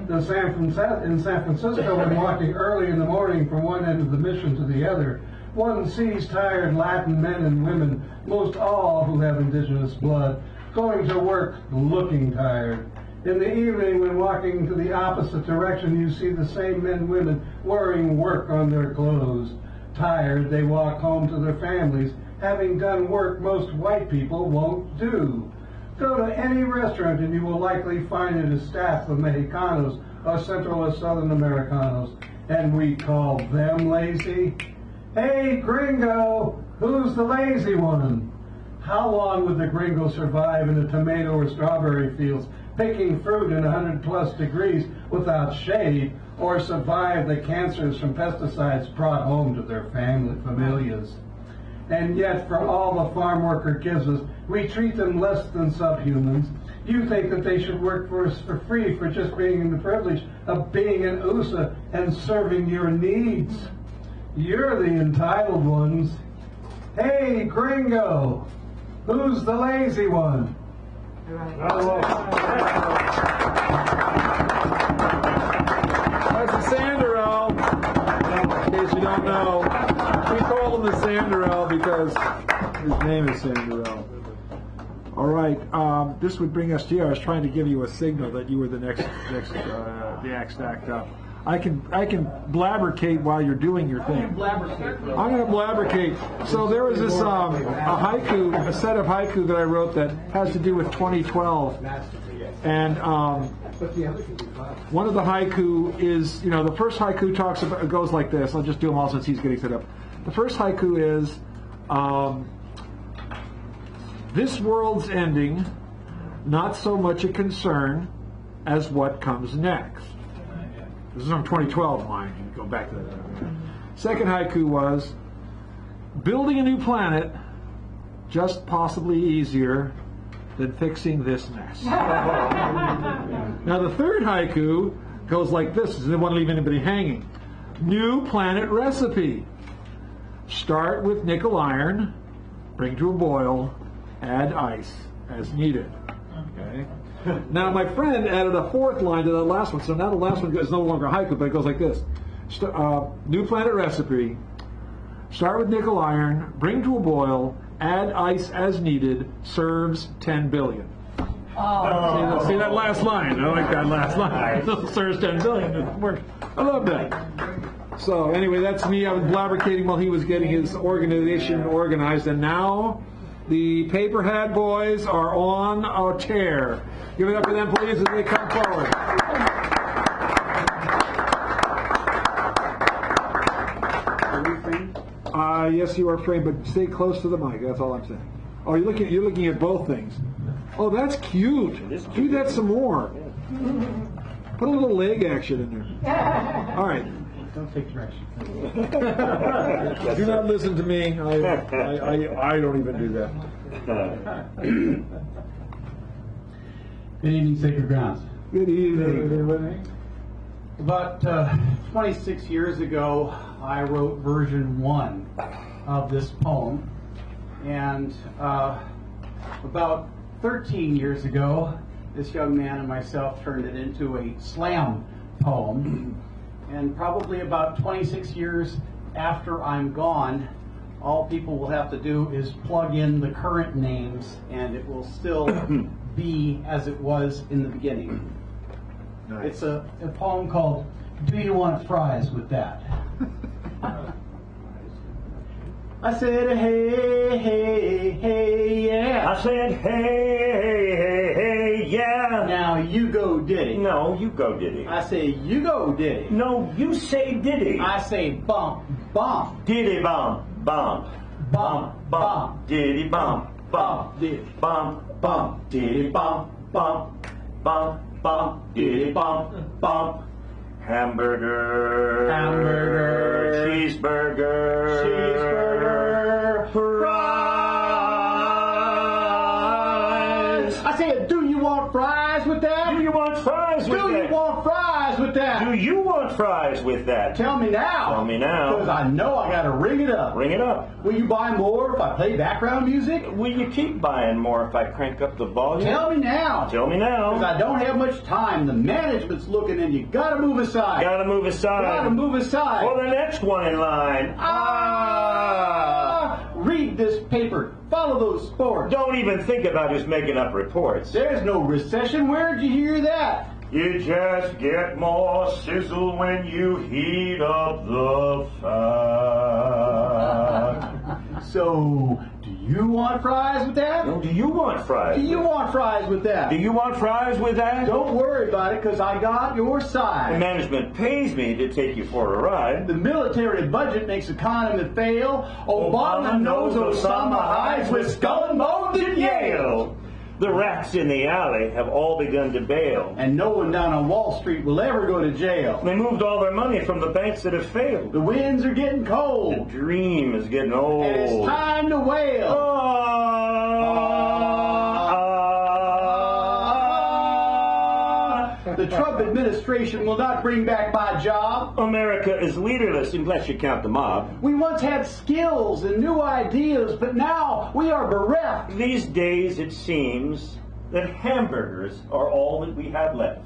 in San Francisco, when walking early in the morning from one end of the mission to the other, one sees tired Latin men and women, most all who have indigenous blood, going to work looking tired. In the evening, when walking to the opposite direction, you see the same men and women wearing work on their clothes. Tired, they walk home to their families, having done work most white people won't do. Go to any restaurant and you will likely find it a staff of Mexicanos or Central or Southern Americanos, and we call them lazy. Hey, gringo, who's the lazy one? How long would the gringo survive in the tomato or strawberry fields, picking fruit in 100+ degrees without shade, or survive the cancers from pesticides brought home to their familias? And yet, for all the farm worker gives us, we treat them less than subhumans. You think that they should work for us for free for just being in the privilege of being an USA and serving your needs. You're the entitled ones. Hey, gringo, who's the lazy one? That's a Sanderel. In case you don't know, we call him the Sanderel because his name is Sanderel. All right, this would bring us to you. I was trying to give you a signal that you were the next act up. I can blabbercate while you're doing your thing. I'm going to blabbercate. So there was this a haiku, a set of haiku that I wrote that has to do with 2012, and one of the haiku is, the first haiku goes like this. I'll just do them all since he's getting set up. The first haiku is, this world's ending, not so much a concern as what comes next. This is from 2012, mine. You can go back to that. Second haiku was, building a new planet, just possibly easier than fixing this mess. Now the third haiku goes like this. I didn't want to leave anybody hanging. New planet recipe. Start with nickel iron, bring to a boil, add ice as needed. Okay. Now my friend added a fourth line to the last one, so now the last one is no longer a haiku, but it goes like this. New planet recipe. Start with nickel iron, bring to a boil, add ice as needed, serves 10 billion. Oh. See that last line? I like that last line. Serves 10 billion. It worked. I love that. So anyway, that's me. I was blabbercating while he was getting his organization organized, and now the paper hat boys are on a tear. Give it up for them, please, as they come forward. Yes, you are framed, but stay close to the mic. That's all I'm saying. Oh, you're looking at both things. Oh, that's cute. Do that some more. Put a little leg action in there. All right. Don't take direction. Do not listen to me. I don't even do that. Good evening, Sacred Grounds. Good evening. About 26 years ago, I wrote version 1 of this poem, and about 13 years ago, this young man and myself turned it into a slam poem, and probably about 26 years after I'm gone, all people will have to do is plug in the current names, and it will still be as it was in the beginning. Nice. It's a poem called Do You Want Fries With That? I said, hey, hey, hey, yeah. I said, hey, hey, hey, yeah. Now you go diddy. No, you go diddy. I say, you go diddy. No, you say diddy. I say, bump, bump. Diddy bump, bump. Bump, bump. Diddy bump, bump. Diddy. Bump, bump. Diddy bump, bump. Bump, bump. Diddy bump, bump. Hamburger. Hamburger. Cheeseburger. Cheeseburger. Fries. I said, do you want fries with that? Do you want fries with that? Do you want fries with that? Do you want fries with that? Tell me now. Tell me now. Because I know I gotta ring it up. Ring it up. Will you buy more if I play background music? Will you keep buying more if I crank up the volume? Tell me now. Tell me now. Because I don't have much time. The management's looking and you gotta move aside. Gotta move aside. Gotta move aside. For the next one in line. Read this paper. Follow those sports. Don't even think about just making up reports. There's no recession. Where'd you hear that? You just get more sizzle when you heat up the fat. So, do you want fries with that? No, do you want fries? Do you want fries with that? Do you want fries with that? Don't worry about it, because I got your side. The management pays me to take you for a ride. The military budget makes economy fail. Obama knows Osama hides with skull and bones in Yale. The rats in the alley have all begun to bail. And no one down on Wall Street will ever go to jail. They moved all their money from the banks that have failed. The winds are getting cold. The dream is getting old. And it's time to wail. The Trump administration will not bring back my job. America is leaderless unless you count the mob. We once had skills and new ideas, but now we are bereft. These days it seems that hamburgers are all that we have left.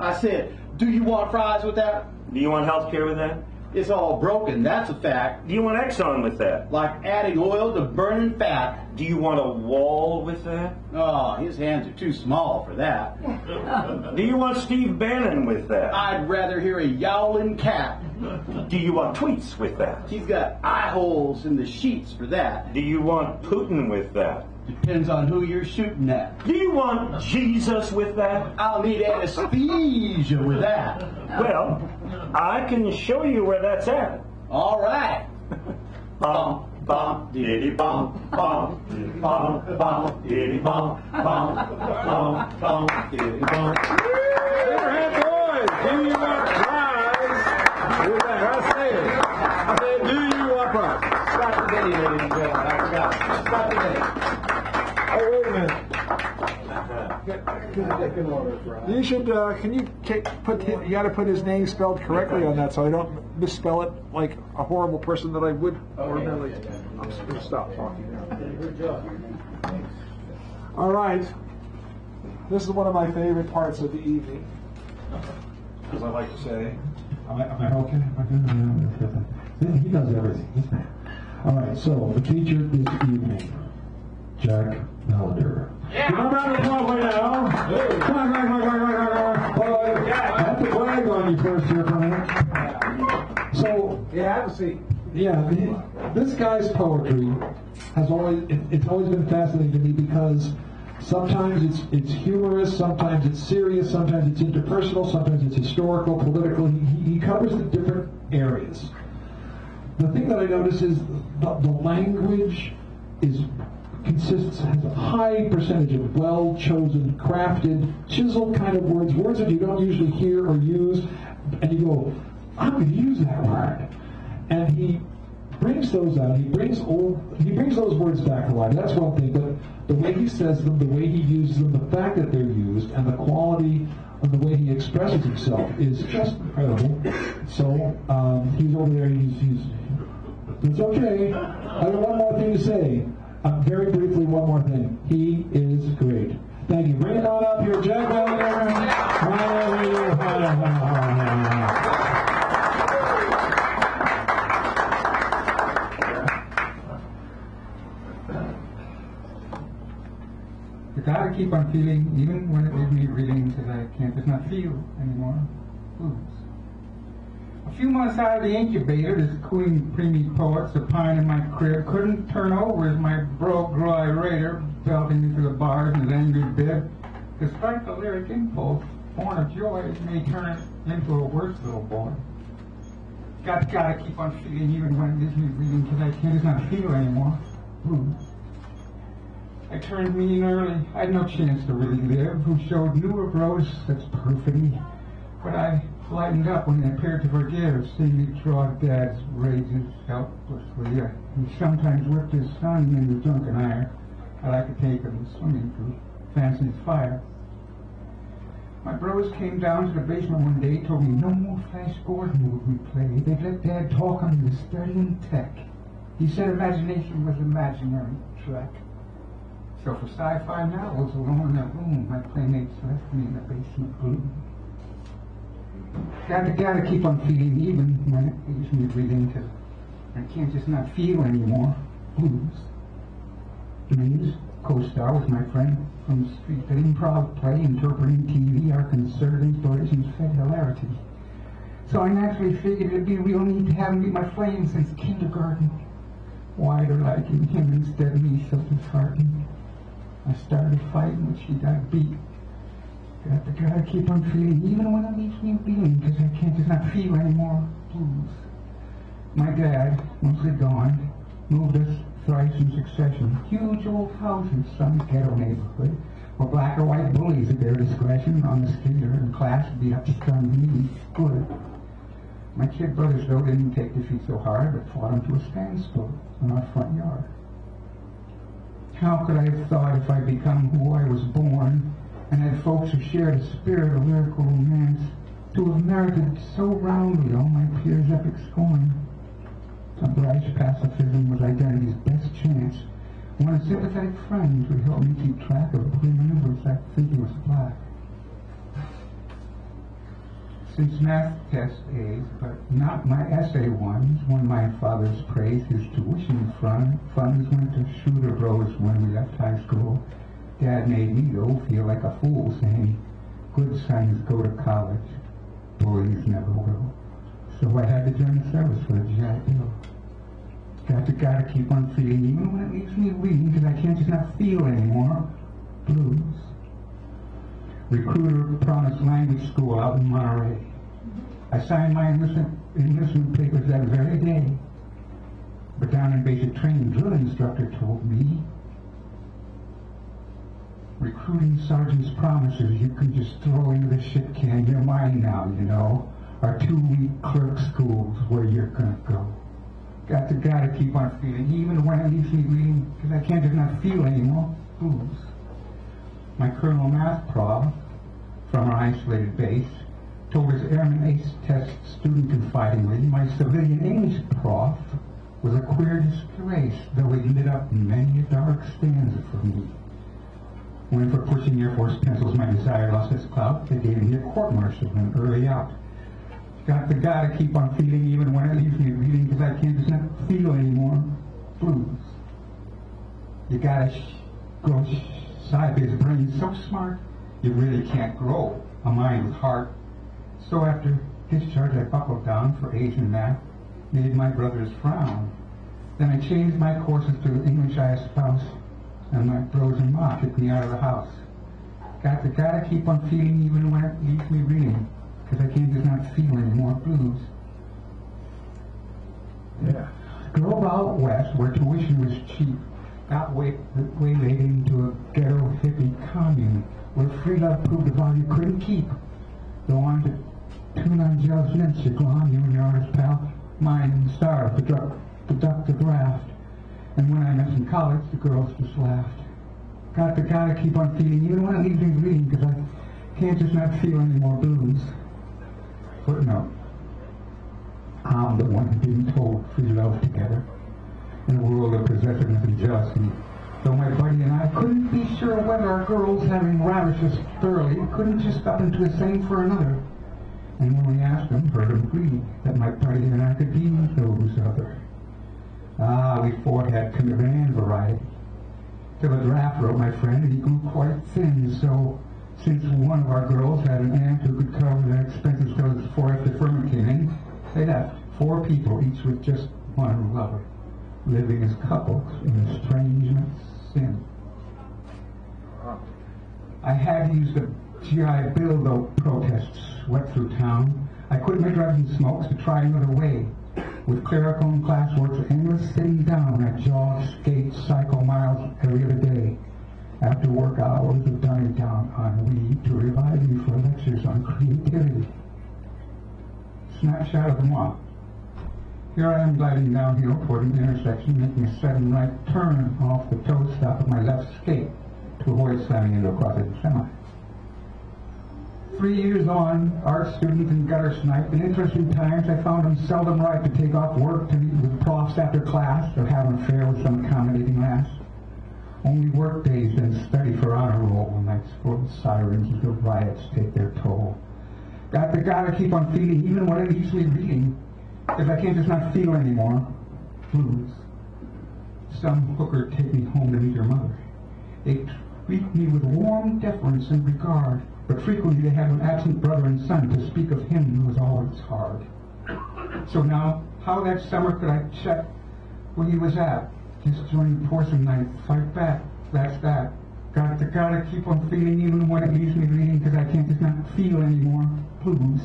I said, do you want fries with that? Do you want health care with that? It's all broken, that's a fact. Do you want Exxon with that? Like adding oil to burning fat. Do you want a wall with that? Oh, his hands are too small for that. Do you want Steve Bannon with that? I'd rather hear a yowling cat. Do you want tweets with that? He's got eye holes in the sheets for that. Do you want Putin with that? Depends on who you're shooting at. Do you want Jesus with that? I'll need anesthesia with that. Well, I can show you where that's at. All right. Bum, bum, diddy bum, bum, bum, bum, diddy bum, bum, bum, bum, diddy bum. Abraham boys, do you want fries? Do that. I'll say it. I said, do you want fries? Stop the video, ladies and gentlemen. I forgot. Stop the video. Oh, wait a minute. You should, can you put, you gotta put his name spelled correctly on that so I don't misspell it like a horrible person that I would ordinarily. I'm just gonna stop talking now. Good job. All right. This is one of my favorite parts of the evening. As I like to say. Am I okay? He does everything. All right, so the feature this evening, Jack Melder. Yeah. Give him a round of applause right now. Come on. I have to brag on you first here for a minute. So, Yeah, have a seat. yeah, this guy's poetry has it's always been fascinating to me because sometimes it's humorous, sometimes it's serious, sometimes it's interpersonal, sometimes it's historical, political. He covers the different areas. The thing that I notice is the language has a high percentage of well-chosen, crafted, chiseled kind of words that you don't usually hear or use, and you go, I'm going to use that word. And he brings those out. He brings those words back to life. That's one thing, but the way he says them, the way he uses them, the fact that they're used, and the quality of the way he expresses himself is just incredible. So he's over there. It's okay. I have one more thing to say. Very briefly, one more thing. He is great. Thank you. Bring it on up here, Jack Melder. You gotta keep on feeling, even when it was me reading, because I can't just not feel anymore. Blues. A few months out of the incubator, this queen preemie poet supine in my crib couldn't turn over as my broke dry raider belting me through the bars in his angry bib. Despite the lyric impulse, born of joy, it may turn it into a worse little boy. Gotta keep on feeling even when it is me reading, because I can't just not feel anymore. Blues. I turned mean early. I had no chance to really live. Who showed newer rose that's perfidy. But I lightened up when they appeared to forgive, seeing me draw Dad's rages helplessly. He sometimes whipped his son into drunken ire. I like to take him swimming through fancy's fire. My bros came down to the basement one day, told me no more Flash Gordon would we play. They'd let Dad talk on his studying tech. He said imagination was imaginary track. So for sci-fi novels alone in that room, my playmates left me in the basement gloom. Gotta keep on feeling even when it leaves me breathing till I can't just not feel anymore. Blues. Dreams, co-star with my friend from the street, that improv play, interpreting TV, our concerted inspirations fed hilarity. So I naturally figured it'd be real neat to have him be my flame since kindergarten. Wider liking him instead of me so disheartened. I started fighting when she got beat. Gotta keep on feeling, even when it leaves me feeling, because I can't just not feel anymore. Blues. My dad, mostly gone, moved us thrice in succession. Huge old houses, some ghetto neighborhood, where black or white bullies at their discretion on the street or in class beat up stunned me. Good. My kid brothers, though, didn't take defeat so hard, but fought him to a standstill in our front yard. How could I have thought, if I'd become who I was born, and had folks who shared a spirit of lyrical romance, to have merited so roundly all my peers' epic scorn? A brash pacifism was identity's best chance. One of sympathetic friends would help me keep track of preliminaries I think he was black. Since math test A's, but not my essay ones, won my father's praise. His tuition funds went to shooter bros when we left high school. Dad made me, though, feel like a fool, saying, good sons go to college, bullies never will. So I had to join the service for the GI Bill. Gotta keep on feeling, even when it leaves me weak, because I can't just not feel anymore. Blues. Recruiter promised language school out in Monterey. I signed my enlistment papers that very day. But down in basic training, drill instructor told me, recruiting sergeant's promises you can just throw into the shit can. You're mine now, you know. Our 2-week clerk schools where you're gonna go. Gotta keep on feeling, even when it leaves me reading, because I can't just not feel anymore. Blues. My Colonel Math prof, from our isolated base, told his Airman Ace test student confidingly, my civilian English prof was a queer disgrace, though he lit up many a dark stanza for me. When for pushing Air Force pencils my desire lost its clout, they gave me a court-martial and early out. Gotta keep on feeling, even when it leaves me reading, because I can't just not feel anymore. Blues. You gotta grow sideways, brain so smart, you really can't grow a mind with heart. So after discharge, I buckled down for Asian math, made my brothers frown. Then I changed my courses to English I espouse, and my bros and ma kicked me out of the house. Gotta keep on feeling, even when it leaves me reading, because I can't just not feel anymore. Blues. Yeah. Drove out west where tuition was cheap. Got waylaid into a ghetto hippie commune where free love proved a vow you couldn't keep. Though on to tune on Jell's mints, you glom, you and your artist pal, mine and starve, deduct the draft. And when I met in college, the girls just laughed. Gotta keep on feeling, even when it leaves me reading, because I can't just not feel any more blues. Footnote. I'm the one who didn't hold free love together in a world of possessiveness and jealousy. Though my buddy and I couldn't be sure whether our girls, having ravished us thoroughly, couldn't just up into the same for another. And when we asked him, heard him agree that my buddy and I could be those other. We fought had command variety. Till the draft wrote my friend, and he grew quite thin, so since one of our girls had an aunt who could cover their expenses till the 4th deferment came in, they left 4 people, each with just one lover, living as couples in estrangement's sin. I had used the GI Bill, though protests swept through town. I quit my drugs and smokes to try another way. With clerical and classwork, endless sitting down, I jog, skate, cycle miles every other day. After work hours of dining down on weed to revive me for lectures on creativity. Snapshot of the month. Here I am gliding downhill toward an intersection, making a sudden right turn off the toe stop of my left skate to avoid slamming into a crossing semi. 3 years on, art student and gutter snipe. In interesting times, I found him seldom right to take off work to meet with profs after class or have an affair with some accommodating lass. Only work days then study for honor roll, nights full of sirens as the riots take their toll. Gotta keep on feeling, even when it leaves me reading, because I can't just not feel anymore. Blues. Some hooker take me home to meet her mother. They treat me with warm deference and regard, but frequently they have an absent brother and son to speak of him who was always hard. So now, how that summer could I check where he was at? Just joining porcelain night, fight back, that's that. Gotta keep on feeling even when it leaves me reading, because I can't just not feel anymore. Blues.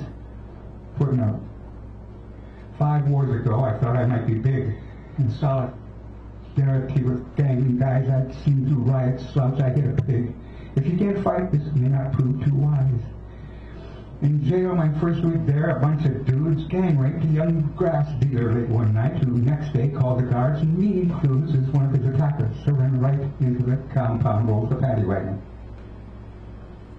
Footnote. 5 wars ago, I thought I might be big and solidarity with ganging guys I'd seen do riots, slouch, I hit a pig. If you can't fight, this may not prove too wise. In jail my first week there, a bunch of dudes gang raped a young grass dealer late one night, who next day called the guards and me includes as one of his attackers, so ran right into the compound rolls the paddy wagon.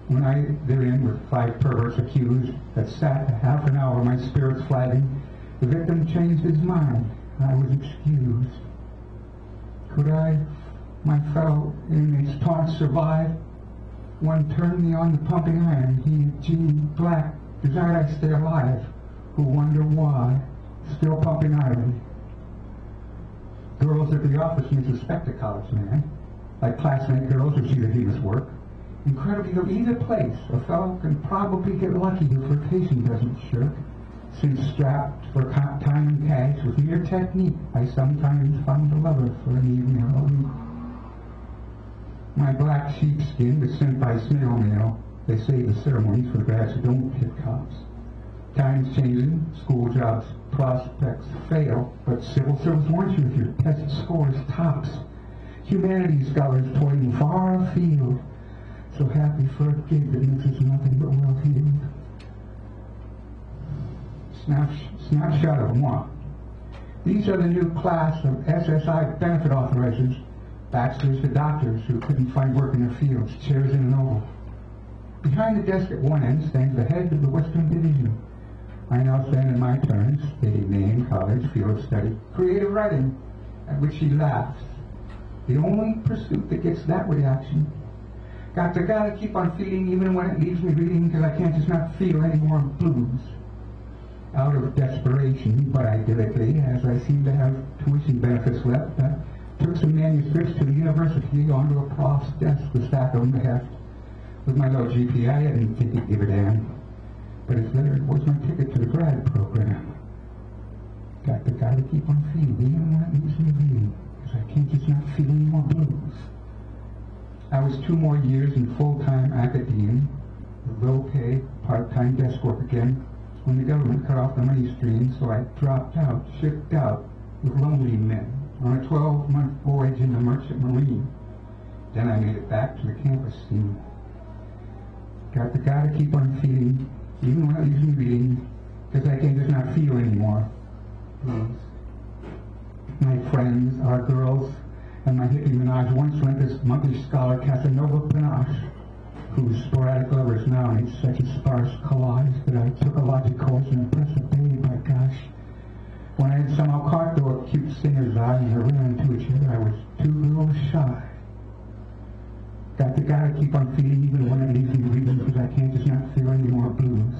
When I therein with 5 perverts accused that sat a half an hour, my spirits flagging, the victim changed his mind. I was excused. Could I, my fellow inmates' taunts survive? One turned me on the pumping iron. He, Gene Black, desired I stay alive. Who wonder why? Still pumping iron. Girls at the office may suspect a college man. Like classmate girls who see the heedless work. Incredibly, of either place, a fellow can probably get lucky if flirtation doesn't shirk. Since strapped for time and cash with mere technique, I sometimes found a lover for an evening alone. My black sheepskin is sent by snail mail. They save the ceremonies for the grads who don't hit cops. Times changing, school jobs, prospects fail, but civil service warns you if your test scores tops. Humanities scholars toiling far afield, so happy for a gig that misses nothing but well-heeled. Snapshot of moi. These are the new class of SSI benefit authorizers. Bachelors to doctors who couldn't find work in their fields, chairs in an oval. Behind the desk at one end stands the head of the Western Division. I now stand in my turn, stating name, college, field of study, creative writing, at which she laughs. The only pursuit that gets that reaction. Gotta keep on feeding even when it leaves me reading, because I can't just not feel any more blues. Out of desperation, but idyllically, as I seem to have tuition benefits left, took some manuscripts to the university onto a prof's desk to stack them to heft. With my low GPA, I didn't think he'd give a damn. But it's there, it was my ticket to the grad program. Gotta keep on feeding, even when it leaves me reading, because I can't just not feel any more blues. I was 2 more years in full-time academia, low pay, part-time desk work again, when the government cut off the money stream, so I dropped out, shipped out with lonely men on a 12-month voyage in the Merchant Marine. Then I made it back to the campus scene. Gotta keep on feeding, even when it leaves me reading, because I can just not feel anymore. My friends, our girls, and my hippie menage once went this monkish scholar Casanova Panache, whose sporadic lovers now made such a sparse collage that I took a logic course and impressed a babe, my gosh. When I had somehow caught the acute singer's eye and I ran into each other, I was too little shy. Gotta keep on feeding even when it leaves me reading, because I can't just not feel any more blues.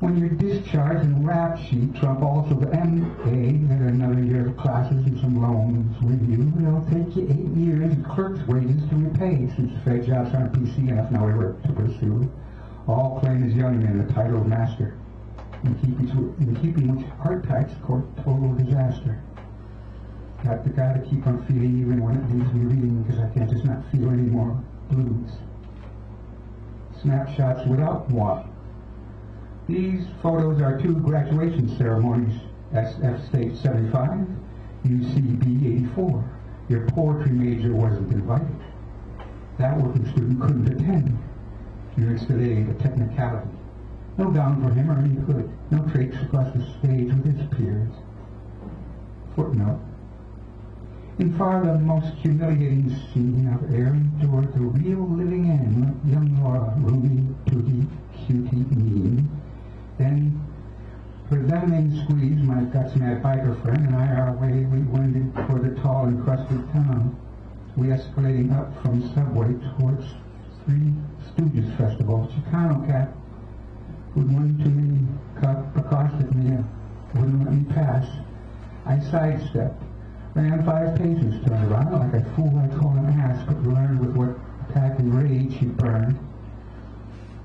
When your discharge and rap sheet trump also the MA and another year of classes and some loans with you, it'll take you 8 years of clerk's wages to repay, since Fed jobs aren't PC enough now ever to pursue. All claim as young men the title of master. In keeping which art types court total disaster. Gotta keep on feeling even when it leaves me reading, because I can't just not feel any more blues. Snapshots without moi. These photos are 2 graduation ceremonies, SF State 75, UCB 84. Your poetry major wasn't invited. That working student couldn't attend. Yours today, a technicality. No gown for him or any hood. No traipse across the stage with his peers. Footnote. And far the most humiliating scene I've ever endured, the real living end, young Laura, Ruby, Tootie, Cutie, mean. Then, her lemonade squeeze, my guts mad biker friend, and I are away, we wended toward the tall and crusted town. We escalating up from Subway towards Three Stooges Festival. Chicano cat, who'd one too many accosted me and wouldn't let me pass. I sidestepped, ran 5 paces, turned around like a fool. I called him ass, but learned with what attacking rage he burned.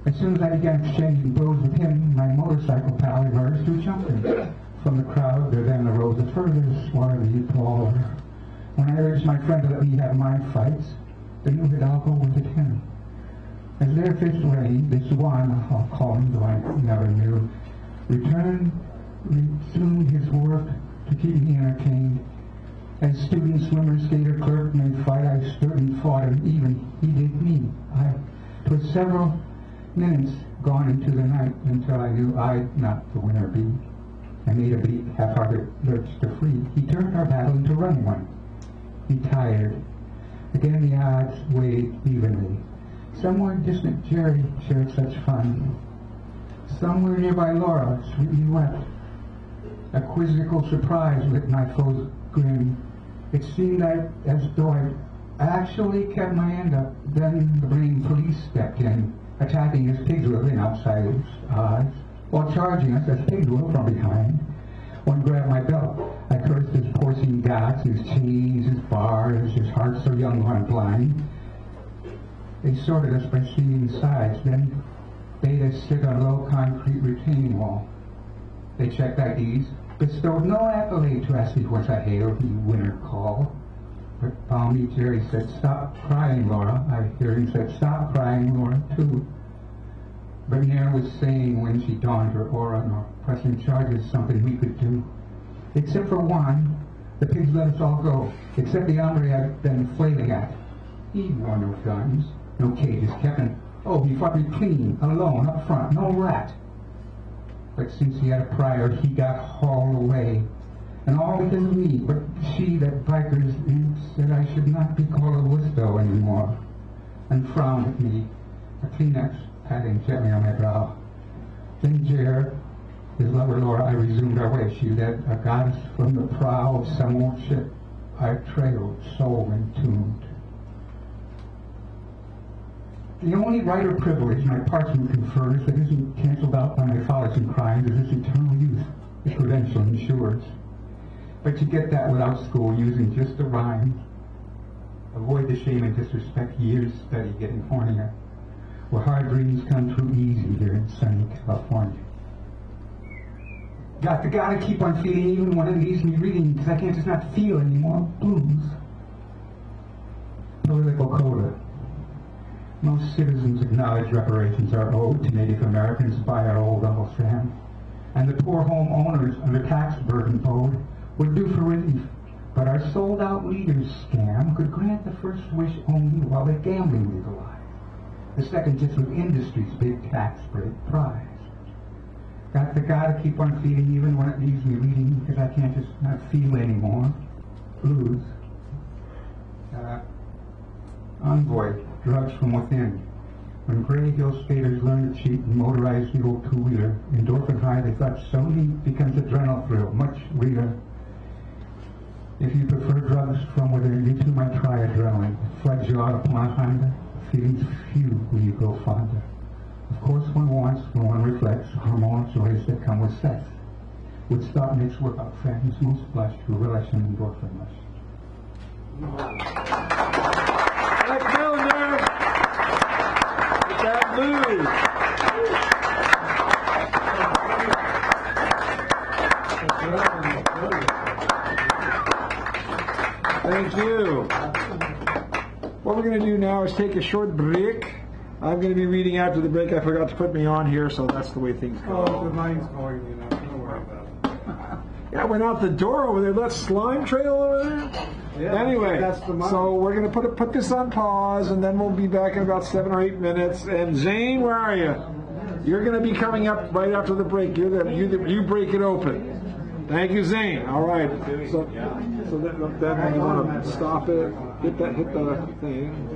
As soon as I began exchanging blows with him, my motorcycle pal emerged who jumped him. From the crowd there then arose a further swarthy taller. When I urged my friend to let me have my fights, they knew that I'll go with it him. As their fist reigned, this one, I'll call him though I never knew, resumed his work to keep me entertained. As student, swimmer, skater, clerk may fight, I stood and fought him, even he did me. 'Twas several minutes gone into the night until I knew I'd not the winner be. I made a bleak, half-hearted lurch to flee. He turned our battle into run one. He tired. Again the odds weighed evenly. Somewhere distant Jerry shared such fun. Somewhere nearby Laura sweetly wept. A quizzical surprise lit my foe's grin. It seemed as though I actually kept my end up. Then the brain police stepped in, attacking as pigs will in outside odds, while charging us as pigs will from behind. One grabbed my belt. I cursed his porcine gods, his chains, his bars, his heart so young one blind. They sorted us by seeming sides, then bade us sit on a low concrete retaining wall. They checked IDs, bestowed no accolade to ask me whence I hailed, the winner call. But balmy Jerry said, "Stop crying, Laura." I hear him said, "Stop crying, Laura," too. But ne'er was saying when she donned her aura, nor pressing charges something we could do. Except for one, the pigs let us all go, except the hombre I'd been flailing at. He wore no guns, no cages kept, and he fought me clean, alone, up front, no rat. But since he had a prior, he got hauled away. And all because of me, but she, that biker's imp, said I should not be called a Wistow anymore, and frowned at me, a Kleenex patting gently on my brow. Then Jer, his lover Laura, I resumed our way. She led a goddess from the prow of some old ship I trailed, soul entombed. The only right or privilege my parchment confers that isn't canceled out by my follies and crimes is this eternal youth, the credential ensures. But you get that without school, using just a rhyme. Avoid the shame and disrespect, years study getting hornier, where hard dreams come true easy here in sunny California. Gotta keep on feeling even when it leaves me reading, because I can't just not feel anymore. Blues. Political coda. Most citizens acknowledge reparations are owed to Native Americans by our old Uncle Sam, and the poor homeowners under tax burden owed would do for relief. But our sold-out leaders' scam could grant the first wish only while the gambling legalized. The second just with industry's big tax break prize. Gotta keep on feeling even when it leaves me reading, because I can't just not feel anymore. Blues. Envoy, drugs from within. When Gray Hill skaters learn to cheat and motorize the old two-wheeler, endorphin high they thought so neat becomes adrenal thrill, much realer. If you prefer drugs from within, you too might try adrenaline. Floods you out upon Honda, feelings few when you grow fonder. Of course one wants, when one reflects, hormonal joys that come with sex. Woodstock makes workout friends most blush who relish an endorphin rush. That's down there. Get that blues. Thank you. What we're going to do now is take a short break. I'm going to be reading after the break. I forgot to put me on here, so that's the way things go. Oh, the line's going, don't worry about it. Yeah, I went out the door over there. That slime trail over there. Yeah, anyway, that's the money. So we're going to put this on pause, and then we'll be back in about 7 or 8 minutes. And Zane, where are you? You're going to be coming up right after the break. You break it open. Thank you, Zane. All right. So then you want to stop it, hit the thing.